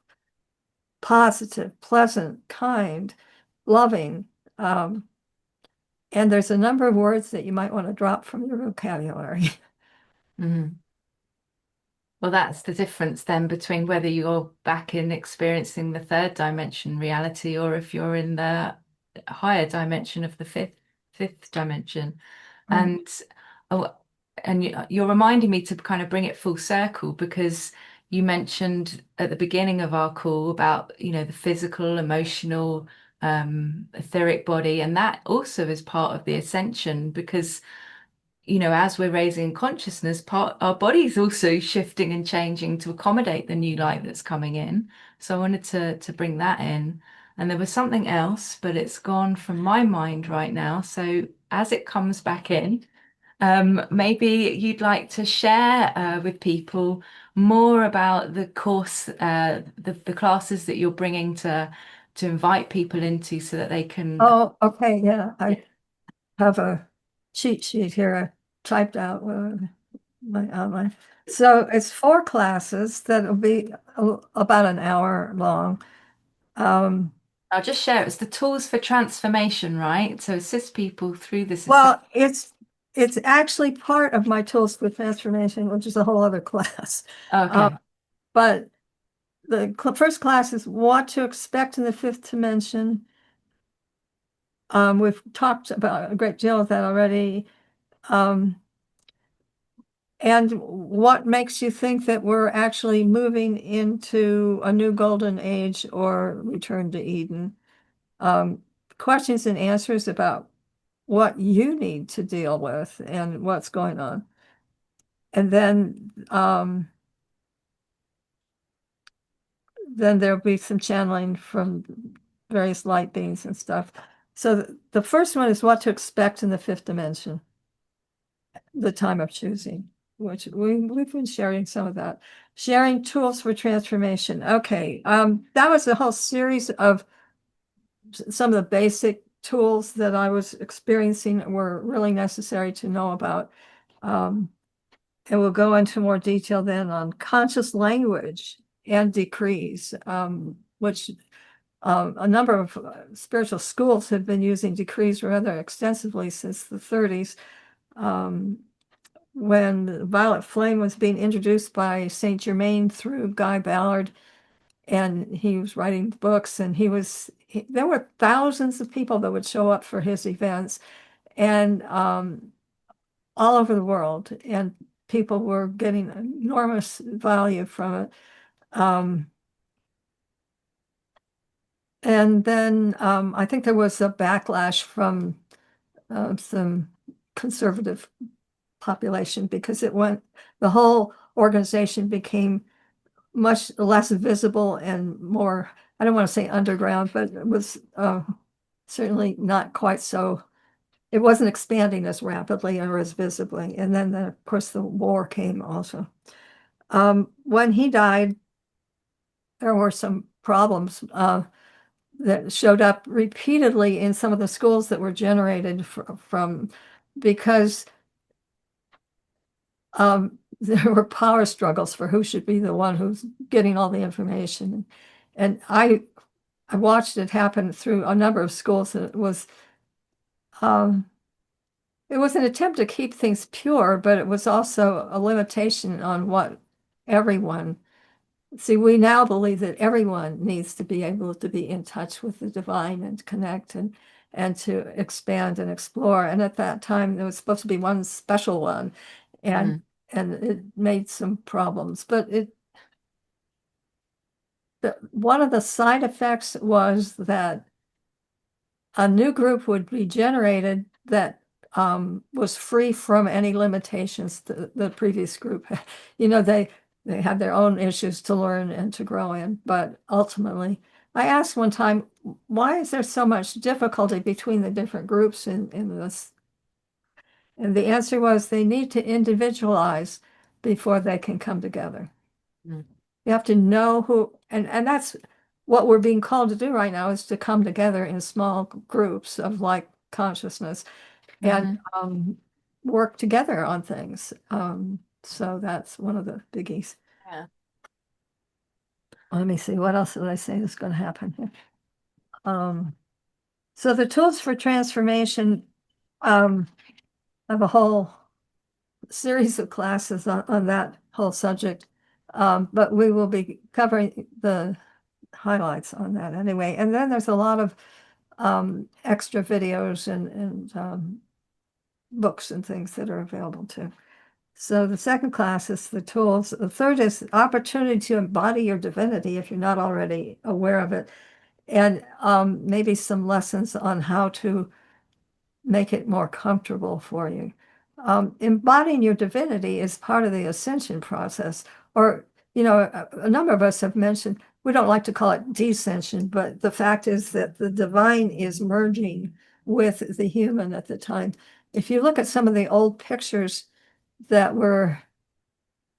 pleasant, kind, loving. And there's a number of words that you might want to drop from your vocabulary. Mm. Well, that's the difference then between whether you're back in experiencing the third dimension reality or if you're in the higher dimension of the fifth dimension. Right. And oh, and you're reminding me to kind of bring it full circle because you mentioned at the beginning of our call about, the physical, emotional, etheric body, and that also is part of the ascension because as we're raising consciousness, part our body's also shifting and changing to accommodate the new light that's coming in. So I wanted to bring that in. And there was something else, but it's gone from my mind right now. So as it comes back in, maybe you'd like to share with people more about the course, the classes that you're bringing to invite people into so that they can. Oh, okay. Yeah. Yeah. I have a cheat sheet here typed out my outline. So it's 4 classes that'll be about an hour long. Um, I'll just share it's the tools for transformation, right? So assist people through this. well, it's actually part of my tools for transformation, which is a whole other class. Uh, Okay. but the first class is what to expect in the fifth dimension. We've talked about a great deal of that already. Um, and what makes you think that we're actually moving into a new golden age or return to Eden? Questions and answers about what you need to deal with and what's going on. And then there'll be some channeling from various light beings and stuff. So the first one is what to expect in the fifth dimension, the time of choosing, which we've been sharing some of that. Sharing tools for transformation. Okay, that was a whole series of some of the basic tools that I was experiencing were really necessary to know about. And we'll go into more detail then on conscious language and decrees, which a number of spiritual schools have been using decrees rather extensively since the 30s. When Violet Flame was being introduced by Saint Germain through Guy Ballard, and he was writing books, and there were thousands of people that would show up for his events, and all over the world, and people were getting enormous value from it. And then I think there was a backlash from some conservative population because the whole organization became much less visible and more, I don't want to say underground, but it was certainly not quite so, it wasn't expanding as rapidly or as visibly. And then, of course, the war came also. When he died, there were some problems that showed up repeatedly in some of the schools that were generated from because there were power struggles for who should be the one who's getting all the information. And I watched it happen through a number of schools, and um, it was an attempt to keep things pure, but it was also a limitation on what everyone. See, we now believe that everyone needs to be able to be in touch with the divine and connect and to expand and explore. And at that time, there was supposed to be one special one, and Mm. and it made some problems. But one of the side effects was that a new group would be generated that was free from any limitations the previous group had. You know, they had their own issues to learn and to grow in, but ultimately, I asked one time, why is there so much difficulty between the different groups in this? And the answer was they need to individualize before they can come together. Mm. You have to know who, and that's what we're being called to do right now, is to come together in small groups of like consciousness and Mm-hmm. work together on things. So that's one of the biggies. Yeah. Let me see, what else did I say is going to happen here? So the tools for transformation, I have a whole series of classes on that whole subject, but we will be covering the highlights on that anyway. And then there's a lot of extra videos and books and things that are available too. So the second class is the tools. The third is opportunity to embody your divinity if you're not already aware of it, and maybe some lessons on how to make it more comfortable for you. Embodying your divinity is part of the ascension process, or, you know, a number of us have mentioned, we don't like to call it descension, but the fact is that the divine is merging with the human at the time. If you look at some of the old pictures that were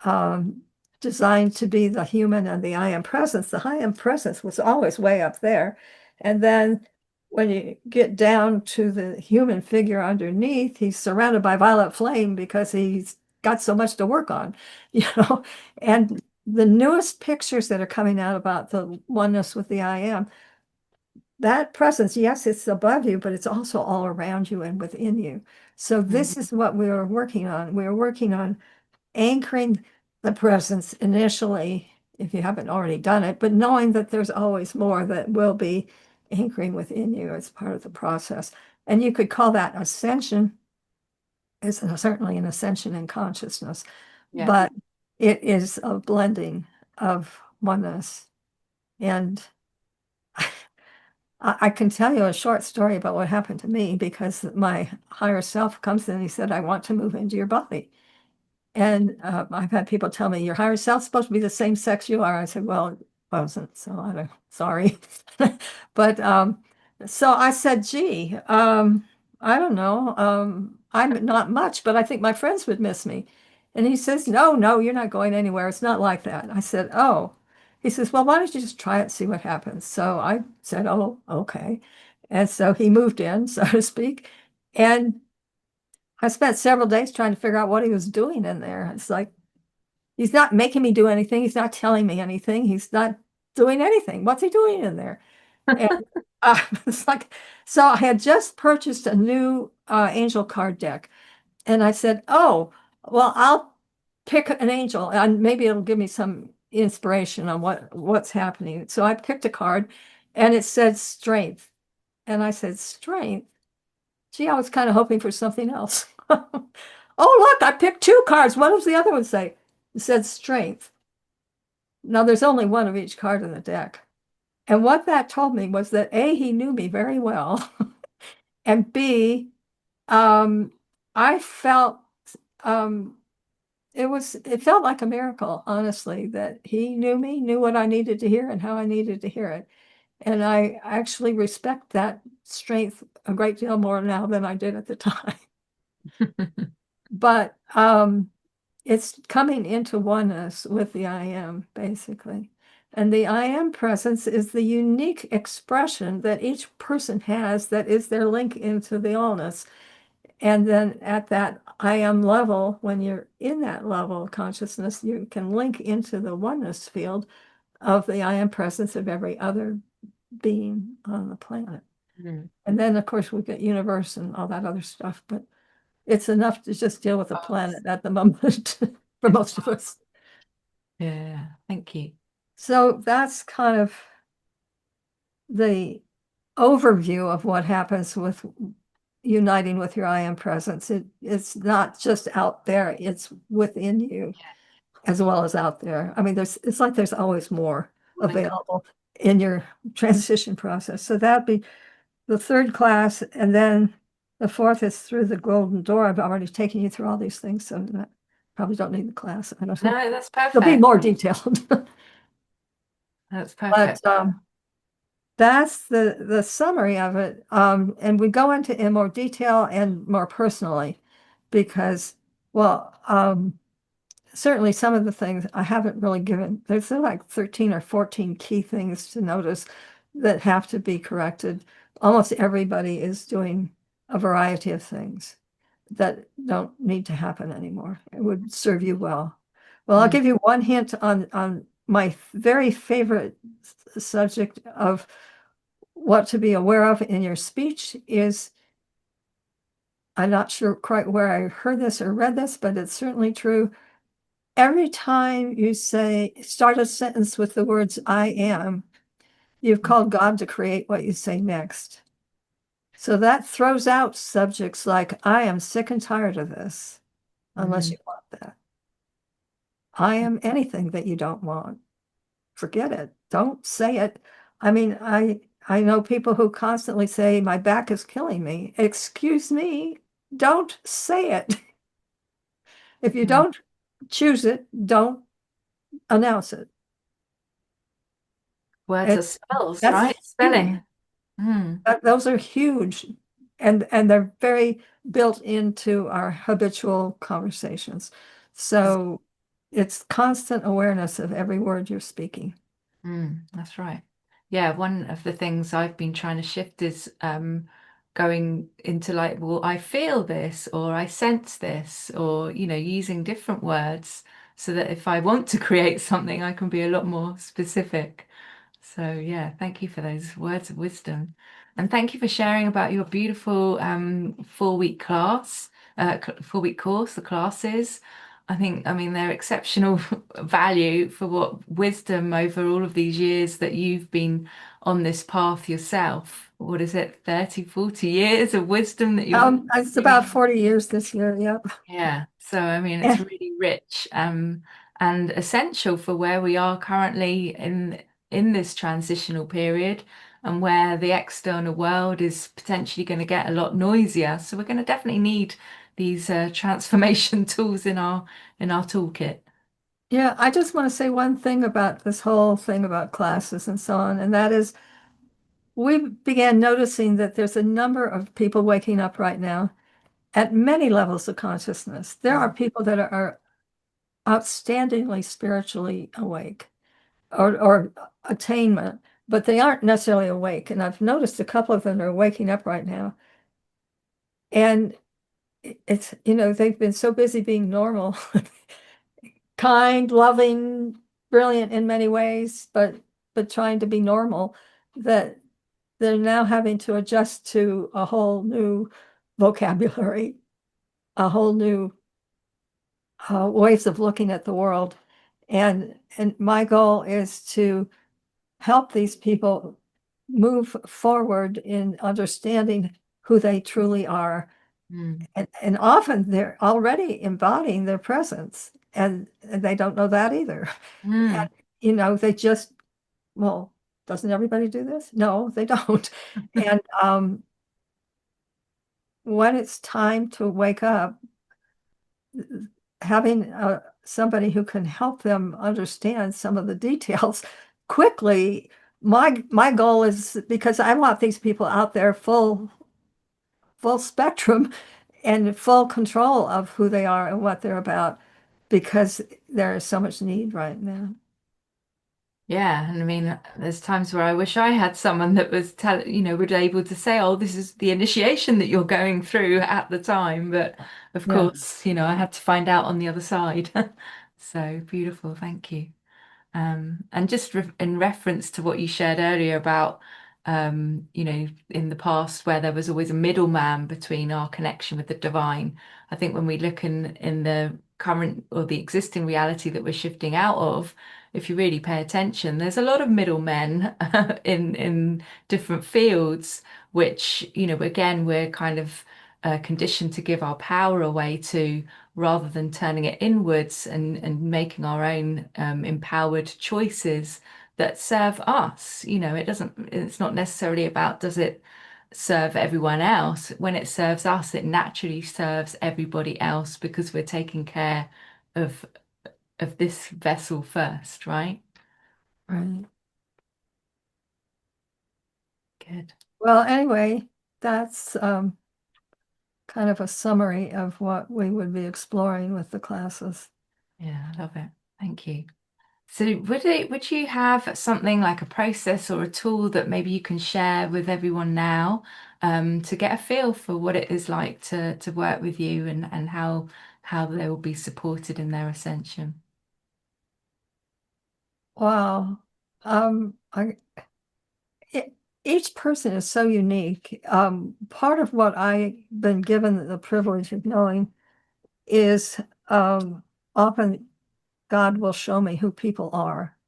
um, designed to be the human and the I am presence, the I am presence was always way up there. And then when you get down to the human figure underneath, he's surrounded by violet flame because he's got so much to work on, you know. And the newest pictures that are coming out about the oneness with the I am, that presence, yes, it's above you, but it's also all around you and within you. So this is what we are working on. We are working on anchoring the presence initially, if you haven't already done it, but knowing that there's always more that will be anchoring within you as part of the process. And you could call that ascension. It's certainly an ascension in consciousness, Yeah. but it is a blending of oneness. And I can tell you a short story about what happened to me, because my higher self comes in and he said, I want to move into your body. And I've had people tell me, your higher self's supposed to be the same sex you are. I said, well, it wasn't, so I don't, sorry. But so I said, gee, I don't know. I'm not much, but I think my friends would miss me. And he says, no, no, you're not going anywhere. It's not like that. I said, oh. He says, well, why don't you just try it, see what happens? So I said, oh, okay. And so he moved in, so to speak. And I spent several days trying to figure out what he was doing in there. It's like, he's not making me do anything. He's not telling me anything. He's not doing anything. What's he doing in there? And it's like, so I had just purchased a new angel card deck. And I said, oh, well, I'll pick an angel and maybe it'll give me some inspiration on what's happening. So I picked a card and it said strength. And I said, strength? Gee, I was kind of hoping for something else. Oh, look, I picked two cards. What does the other one say? It said strength. Now, there's only one of each card in the deck. And what that told me was that A, he knew me very well, and B, um, I felt um, it felt like a miracle, honestly, that he knew me, knew what I needed to hear and how I needed to hear it. And I actually respect that strength a great deal more now than I did at the time. But it's coming into oneness with the I am, basically. And the I am presence is the unique expression that each person has that is their link into the allness. And then at that I am level, when you're in that level of consciousness, you can link into the oneness field of the I am presence of every other being on the planet. Mm. And then, of course, we get universe and all that other stuff, but it's enough to just deal with the planet at the moment for most of us. Yeah, thank you. So that's kind of the overview of what happens with uniting with your I am presence. It's not just out there, it's within you as well as out there. I mean, it's like there's always more Oh my God. available in your transition process. So that'd be the third class, and then the fourth is through the golden door. I've already taken you through all these things, so that probably don't need the class. I don't know. No, that's It'll be perfect. more detailed. That's But perfect. that's the summary of it. And we go into in more detail and more personally because, well, certainly some of the things I haven't really given, there's like 13 or 14 key things to notice that have to be corrected. Almost everybody is doing a variety of things that don't need to happen anymore. It would serve you well. Well, I'll Mm. give you one hint on my very favorite subject of what to be aware of in your speech is, I'm not sure quite where I heard this or read this, but it's certainly true. Every time you start a sentence with the words I am, you've called God to create what you say next. So that throws out subjects like, I am sick and tired of this, unless Mm. you want that. I am anything that you don't want. Forget it. Don't say it. I mean, I know people who constantly say, my back is killing me. Excuse me, don't say it. If you Mm. don't choose it, don't announce it. Words are It's spells, that's right? huge. Spelling. Mm. Those are huge, and they're very built into our habitual conversations. So it's constant awareness of every word you're speaking. That's right. Yeah, one of the things I've been trying to shift is going into like, well, I feel this or I sense this, or using different words so that if I want to create something, I can be a lot more specific. So yeah, thank you for those words of wisdom. And thank you for sharing about your beautiful 4-week class, 4-week course, the classes. I mean, they're exceptional value for what wisdom over all of these years that you've been on this path yourself. What is it, 30, 40 years of wisdom that you've It's about 40 years this year. Yep. yeah, so I mean, it's Yeah. really rich and essential for where we are currently in this transitional period, and where the external world is potentially going to get a lot noisier. So we're going to definitely need these transformation tools in our toolkit. Yeah, I just want to say one thing about this whole thing about classes and so on, and that is we began noticing that there's a number of people waking up right now at many levels of consciousness. There are people that are outstandingly spiritually awake or attainment, but they aren't necessarily awake. And I've noticed a couple of them are waking up right now. And it's, they've been so busy being normal, kind, loving, brilliant in many ways, but trying to be normal, that they're now having to adjust to a whole new vocabulary, a whole new ways of looking at the world. And my goal is to help these people move forward in understanding who they truly are. Mm. And often they're already embodying their presence, and they don't know that either. And, Mm. they just, well, doesn't everybody do this? No, they don't. And when it's time to wake up, having somebody who can help them understand some of the details quickly. My goal is, because I want these people out there full spectrum and full control of who they are and what they're about, because there is so much need right now. Yeah, and I mean, there's times where I wish I had someone that was would able to say, "Oh, this is the initiation that you're going through at the time." But of Yeah, course, I had to find out on the other side. So beautiful, thank you. And just re in reference to what you shared earlier about, in the past where there was always a middleman between our connection with the divine. I think when we look in the current or the existing reality that we're shifting out of, if you really pay attention, there's a lot of middlemen in different fields, which, again, we're kind of conditioned to give our power away to rather than turning it inwards and making our own empowered choices that serve us. It's not necessarily about does it serve everyone else. When it serves us, it naturally serves everybody else because we're taking care of of this vessel first, right? right. Good. Well, anyway, that's kind of a summary of what we would be exploring with the classes. Yeah, I love it. Thank you. So would you have something like a process or a tool that maybe you can share with everyone now, to get a feel for what it is like to work with you and how they will be supported in their ascension? Wow. I it, each person is so unique. Part of what I've been given the privilege of knowing is often God will show me who people are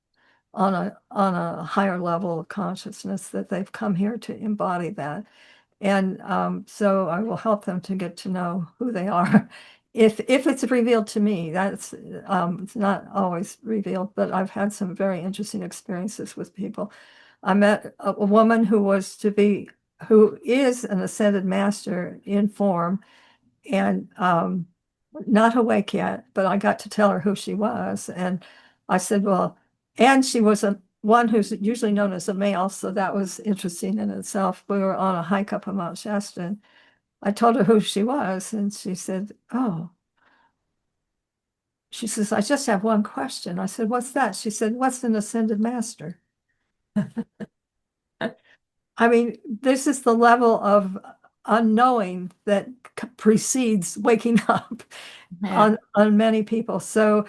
on a higher level of consciousness that they've come here to embody that. And so I will help them to get to know who they are. If it's revealed to me, that's it's not always revealed, but I've had some very interesting experiences with people. I met a woman who is an ascended master in form, and not awake yet, but I got to tell her who she was. And I said, well, and she was one who's usually known as a male, so that was interesting in itself. We were on a hike up on Mount Shasta, and I told her who she was, and she said, oh, she says, I just have one question. I said, what's that? She said, what's an ascended master? I mean, this is the level of unknowing that precedes waking up Yeah. on many people. So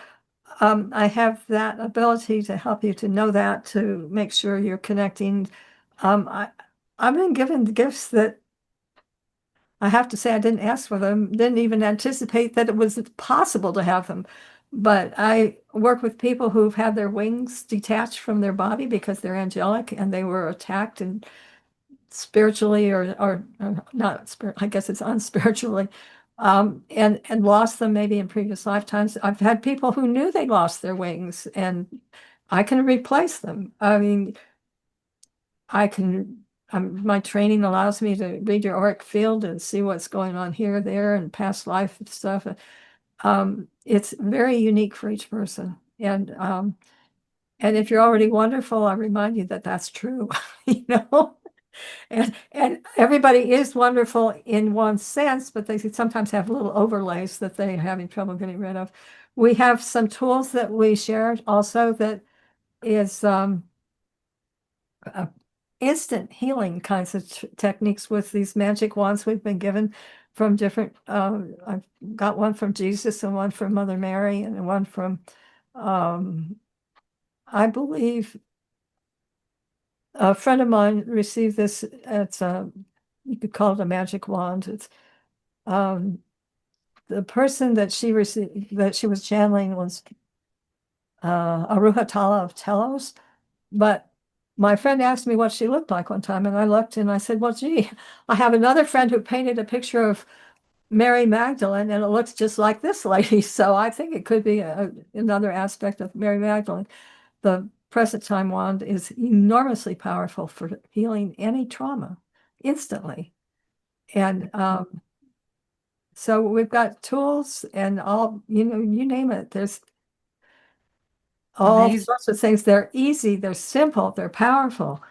I have that ability to help you to know that, to make sure you're connecting. I've been given gifts that I have to say I didn't ask for them, didn't even anticipate that it was possible to have them. But I work with people who've had their wings detached from their body because they're angelic and they were attacked and spiritually or not spirit, I guess it's unspiritually, and lost them maybe in previous lifetimes. I've had people who knew they lost their wings and I can replace them. I mean, I can, my training allows me to read your auric field and see what's going on here, there, and past life and stuff. It's very unique for each person. And if you're already wonderful, I remind you that that's true, you know? And everybody is wonderful in one sense, but they sometimes have little overlays that they're having trouble getting rid of. We have some tools that we share also that is uh, instant healing kinds of techniques with these magic wands we've been given from different, I've got one from Jesus and one from Mother Mary and one from, um, I believe a friend of mine received this. It's you could call it a magic wand. It's um, the person that she received that she was channeling was Aruhatala of Telos. But my friend asked me what she looked like one time, and I looked and I said, well, gee, I have another friend who painted a picture of Mary Magdalene, and it looks just like this lady. So I think it could be another aspect of Mary Magdalene. The present time wand is enormously powerful for healing any trauma instantly. And so we've got tools and all, you name it. There's all Amazing. sorts of things. They're easy, they're simple, they're powerful.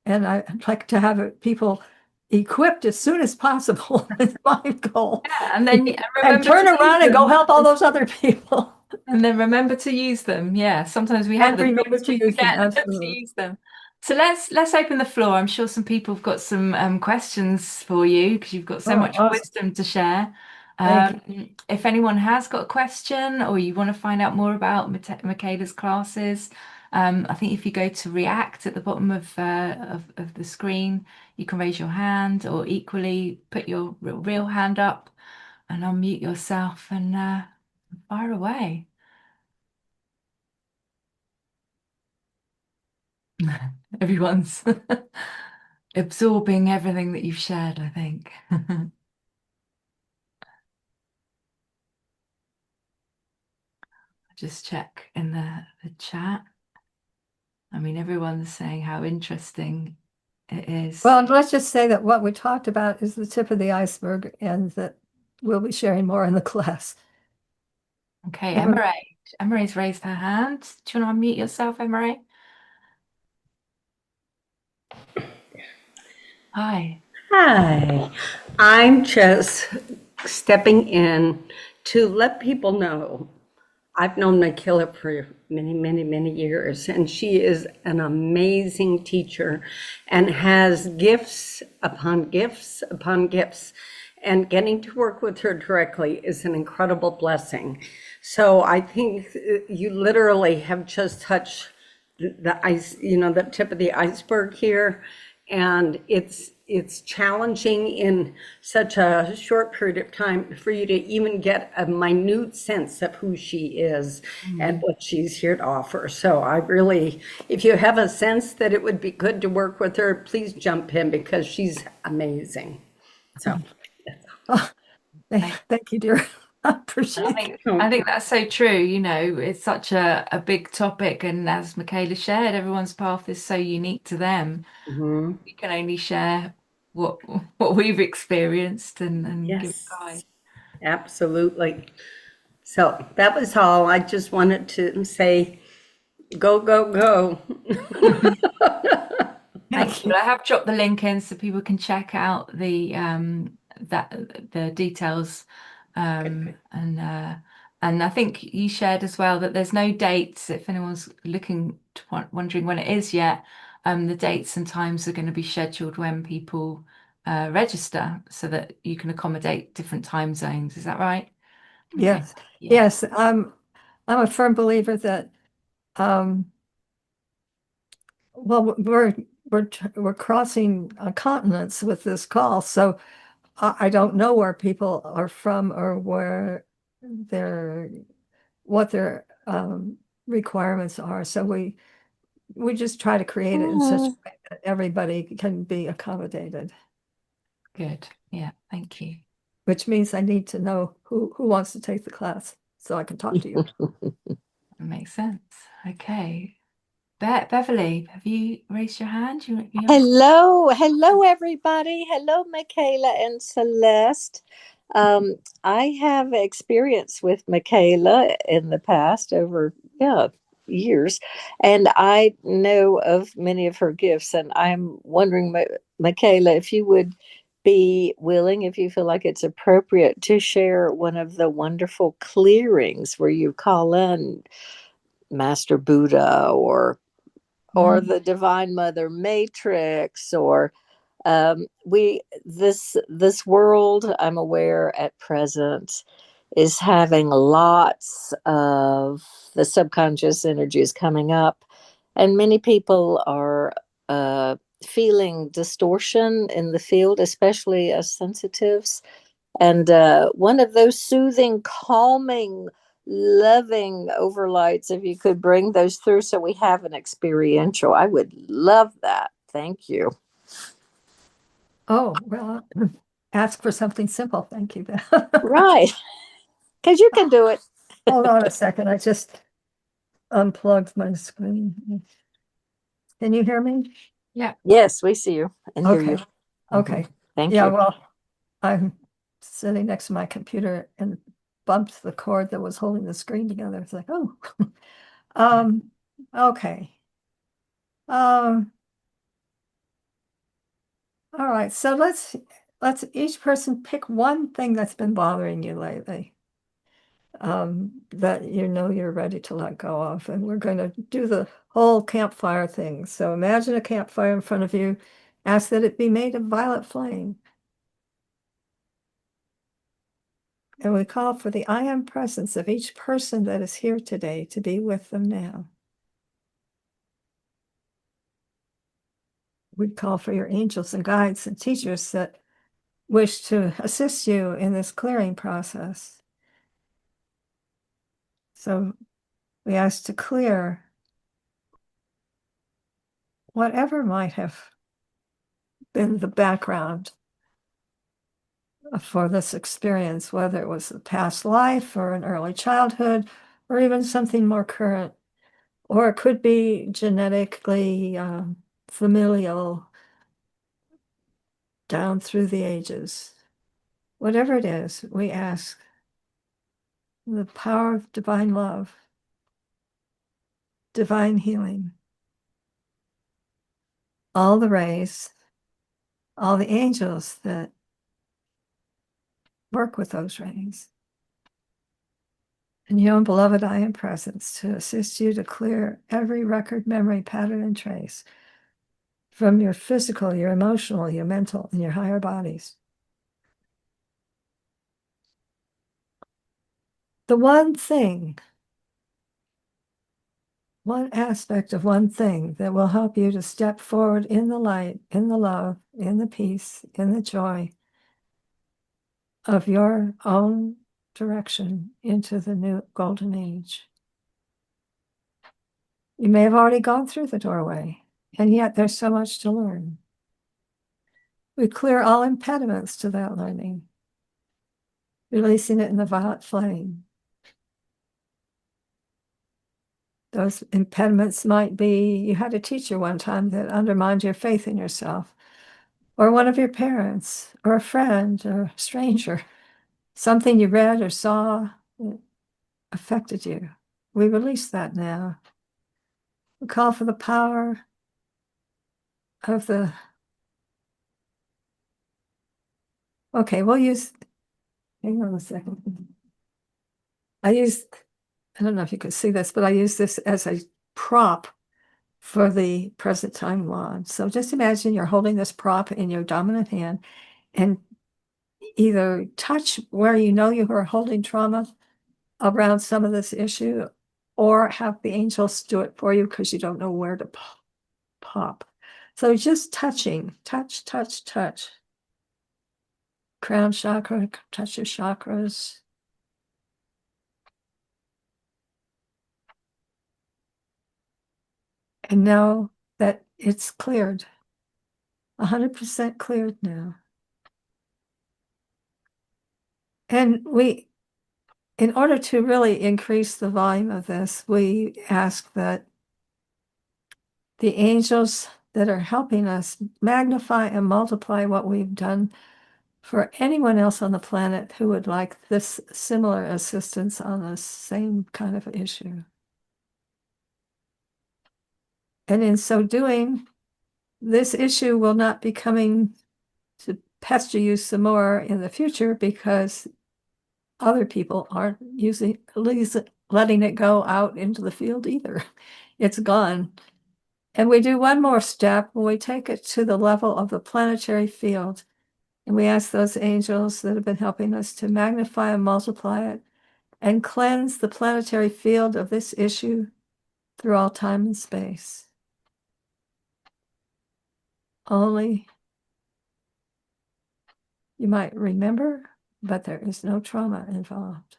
And I'd like to have people equipped as soon as possible. Is my goal. Yeah, and then and And remember turn to use around and go them. help all those other people. And then remember to use them. Yeah, sometimes we have And the remember tools, to we use them. forget to Absolutely. use them. So let's open the floor. I'm sure some people have got some questions for you because you've got so Oh, much awesome. wisdom to share. Thank you. If anyone has got a question or you want to find out more about Mikaelah's classes, I think if you go to React at the bottom of the screen, you can raise your hand or equally put your real hand up and unmute yourself and fire away. Everyone's absorbing everything that you've shared, I think. Just check in the chat. I mean, everyone's saying how interesting it is. Well, let's just say that what we talked about is the tip of the iceberg and that we'll be sharing more in the class. Okay, Emer- Emery. Emery's raised her hand. Do you want to unmute yourself, Emery? Hi. Hi, I'm just stepping in to let people know I've known Mikaelah for many, many, many years, and she is an amazing teacher and has gifts upon gifts upon gifts. And getting to work with her directly is an incredible blessing. So I think you literally have just touched the ice, the tip of the iceberg here. And it's challenging in such a short period of time for you to even get a minute sense of who she is and Mm. what she's here to offer. So I really, if you have a sense that it would be good to work with her, please jump in because she's amazing. So. Oh, Thank thank you, dear. I And I appreciate think I think that's so true. It's such a big topic, and as Mikaelah shared, everyone's path is so unique to them. Mhm. We can only share what what we've experienced and give a guide. Yes, absolutely. So that was all. I just wanted to say, go, go, go. Thank Thank you. you. I have dropped the link in so people can check out the details. Good. And I think you shared as well that there's no dates if anyone's looking to wondering when it is yet. The dates and times are going to be scheduled when people register so that you can accommodate different time zones. Is that right? Okay. Yes, Yeah. yes. I'm a firm believer that um, well, we're crossing continents with this call, so I don't know where people are from or where their what their requirements are. So we just try to create it in such a Mhm. way that everybody can be accommodated, Good. Yeah. Thank you. which means I need to know who wants to take the class so I can talk to you. That makes sense. Okay. Beverly, have you raised your hand? You have Hello, everybody. Hello, Michaela and Celeste. I have experience with Michaela in the past over, years, and I know of many of her gifts. And I'm wondering, Michaela, if you would be willing, if you feel like it's appropriate, to share one of the wonderful clearings where you call in Master Buddha or Mm, the Divine Mother Matrix, or we this world, I'm aware at present, is having lots of the subconscious energies coming up, and many people are feeling distortion in the field, especially as sensitives. And one of those soothing, calming, loving overlights, if you could bring those through so we have an experiential, I would love that. Thank you. Oh, well, ask for something simple. Thank you. Right. Because you can do it. Hold on a second. I just unplugged my screen. Can you hear me? yeah. Yes, we see you and hear Okay. you. Mhm. Okay. Thank Yeah, you. well, I'm sitting next to my computer and bumped the cord that was holding the screen together. It's like, oh, um, okay. Um, all right. So let's each person pick one thing that's been bothering you lately. that you know you're ready to let go of. And we're going to do the whole campfire thing. So imagine a campfire in front of you. Ask that it be made of violet flame. And we call for the I am presence of each person that is here today to be with them now. We call for your angels and guides and teachers that wish to assist you in this clearing process. So we ask to clear whatever might have been the background for this experience, whether it was a past life or an early childhood or even something more current, or it could be genetically familial down through the ages. Whatever it is, we ask the power of divine love, divine healing, all the rays, all the angels that work with those rays, and your own beloved I am presence to assist you to clear every record, memory, pattern, and trace from your physical, your emotional, your mental, and your higher bodies. The one thing, one aspect of one thing that will help you to step forward in the light, in the love, in the peace, in the joy of your own direction into the new golden age. You may have already gone through the doorway, and yet there's so much to learn. We clear all impediments to that learning, releasing it in the violet flame. Those impediments might be you had a teacher one time that undermined your faith in yourself, or one of your parents, or a friend, or a stranger. Something you read or saw that affected you. We release that now. We call for the power of the... Okay, we'll use... Hang on a second. I don't know if you can see this, but I use this as a prop for the present time wand. So just imagine you're holding this prop in your dominant hand and either touch where you know you are holding trauma around some of this issue, or have the angels do it for you because you don't know where to pop. So just touching, touch, touch, touch. Crown chakra, touch your chakras. And know that it's cleared, 100% cleared now. And we, in order to really increase the volume of this, we ask that the angels that are helping us magnify and multiply what we've done for anyone else on the planet who would like this similar assistance on the same kind of issue. And in so doing, this issue will not be coming to pester you some more in the future because other people aren't letting it go out into the field either. It's gone. And we do one more step when we take it to the level of the planetary field. And we ask those angels that have been helping us to magnify and multiply it and cleanse the planetary field of this issue through all time and space. Only you might remember, but there is no trauma involved.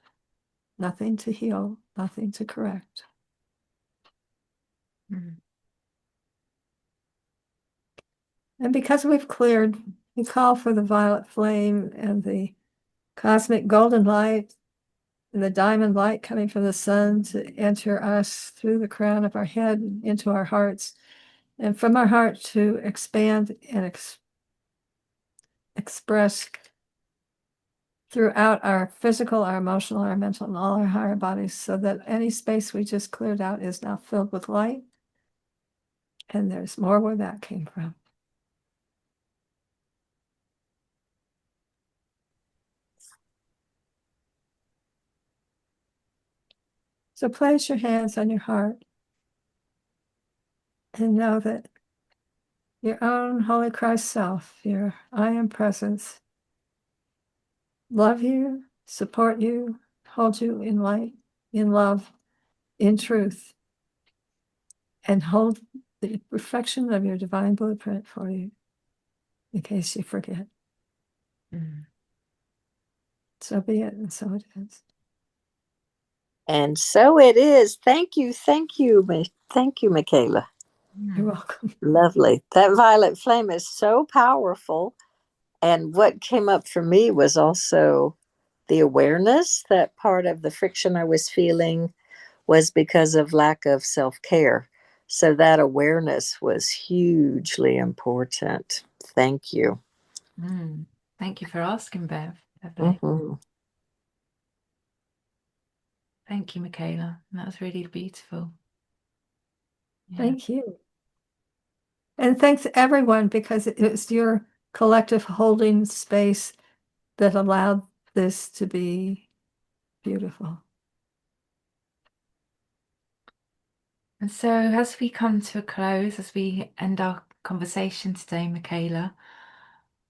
Nothing to heal, nothing to correct. And because we've cleared, we call for the violet flame and the cosmic golden light and the diamond light coming from the sun to enter us through the crown of our head into our hearts, and from our heart to expand and express throughout our physical, our emotional, our mental, and all our higher bodies, so that any space we just cleared out is now filled with light. And there's more where that came from. So place your hands on your heart and know that your own Holy Christ self, your I am presence, love you, support you, hold you in light, in love, in truth, and hold the perfection of your divine blueprint for you in case you forget. So be it, and so it is. And so it is. Thank you. Thank you. Thank you, Mikaelah. You're welcome. Lovely. That violet flame is so powerful. And what came up for me was also the awareness that part of the friction I was feeling was because of lack of self-care. So that awareness was hugely important. Thank you. Thank you for asking, Bev. Mhm. Thank you, Mikaelah. That was really beautiful. Yeah. Thank you. And thanks everyone, because it was your collective holding space that allowed this to be beautiful. And so as we come to a close, as we end our conversation today, Mikaelah,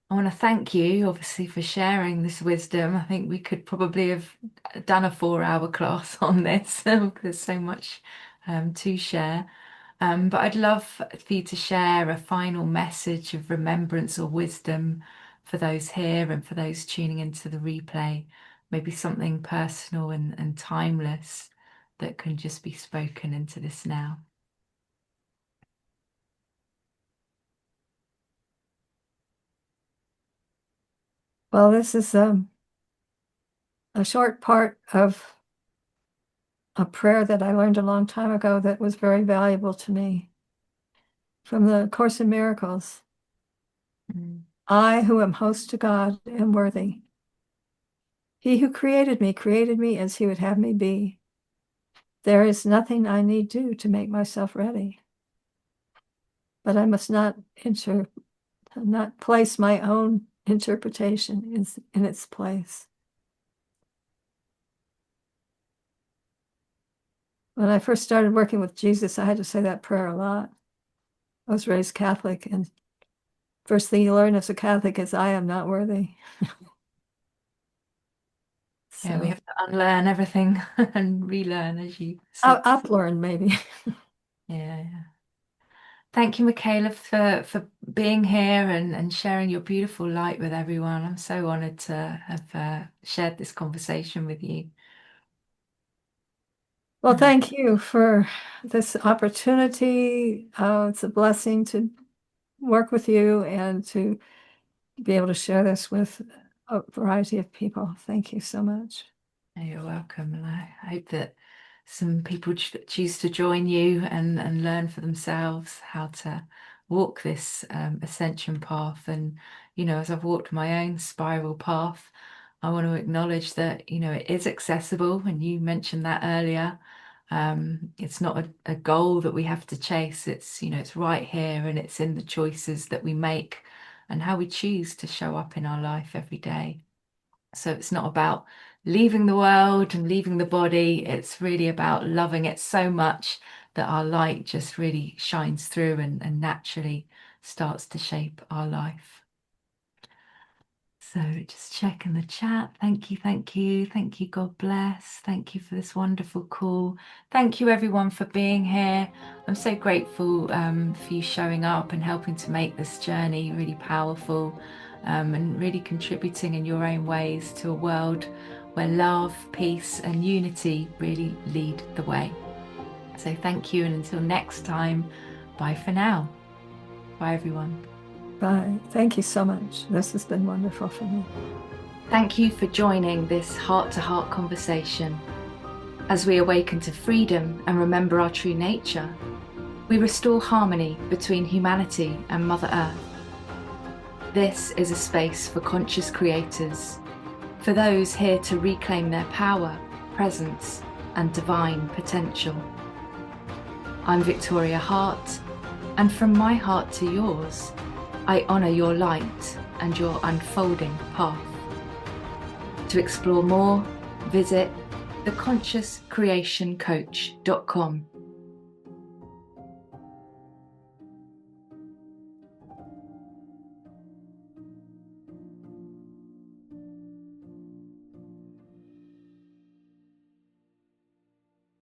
I want to thank you, obviously, for sharing this wisdom. I think we could probably have done a 4-hour class on this. There's so much to share. But I'd love for you to share a final message of remembrance or wisdom for those here and for those tuning into the replay. Maybe something personal and timeless that can just be spoken into this now. Well, this is a short part of a prayer that I learned a long time ago that was very valuable to me from the Course in Miracles. I, who am host to God, am worthy. He who created me as he would have me be. There is nothing I need do to make myself ready. But I must not place my own interpretation in its place. When I first started working with Jesus, I had to say that prayer a lot. I was raised Catholic, and first thing you learn as a Catholic is I am not worthy. Yeah, we have to unlearn everything and relearn, as you said. Uplearn, maybe. Yeah. Thank you, Mikaelah, for being here and sharing your beautiful light with everyone. I'm so honoured to have shared this conversation with you. Well, thank you for this opportunity. It's a blessing to work with you and to be able to share this with a variety of people. Thank you so much. You're welcome. And I hope that some people choose to join you and learn for themselves how to walk this ascension path. And, as I've walked my own spiral path, I want to acknowledge that, it is accessible. And you mentioned that earlier. It's not a goal that we have to chase. It's right here, and it's in the choices that we make and how we choose to show up in our life every day. So it's not about leaving the world and leaving the body. It's really about loving it so much that our light just really shines through and naturally starts to shape our life. So just check in the chat. Thank you, thank you, thank you. God bless. Thank you for this wonderful call. Thank you, everyone, for being here. I'm so grateful for you showing up and helping to make this journey really powerful, and really contributing in your own ways to a world where love, peace, and unity really lead the way. So thank you, and until next time, bye for now. Bye, everyone. Bye. Thank you so much. This has been wonderful for me. Thank you for joining this heart-to-heart conversation. As we awaken to freedom and remember our true nature, we restore harmony between humanity and Mother Earth. This is a space for conscious creators, for those here to reclaim their power, presence, and divine potential. I'm Victoria Hart, and from my heart to yours, I honour your light and your unfolding path. To explore more, visit theconsciouscreationcoach.com.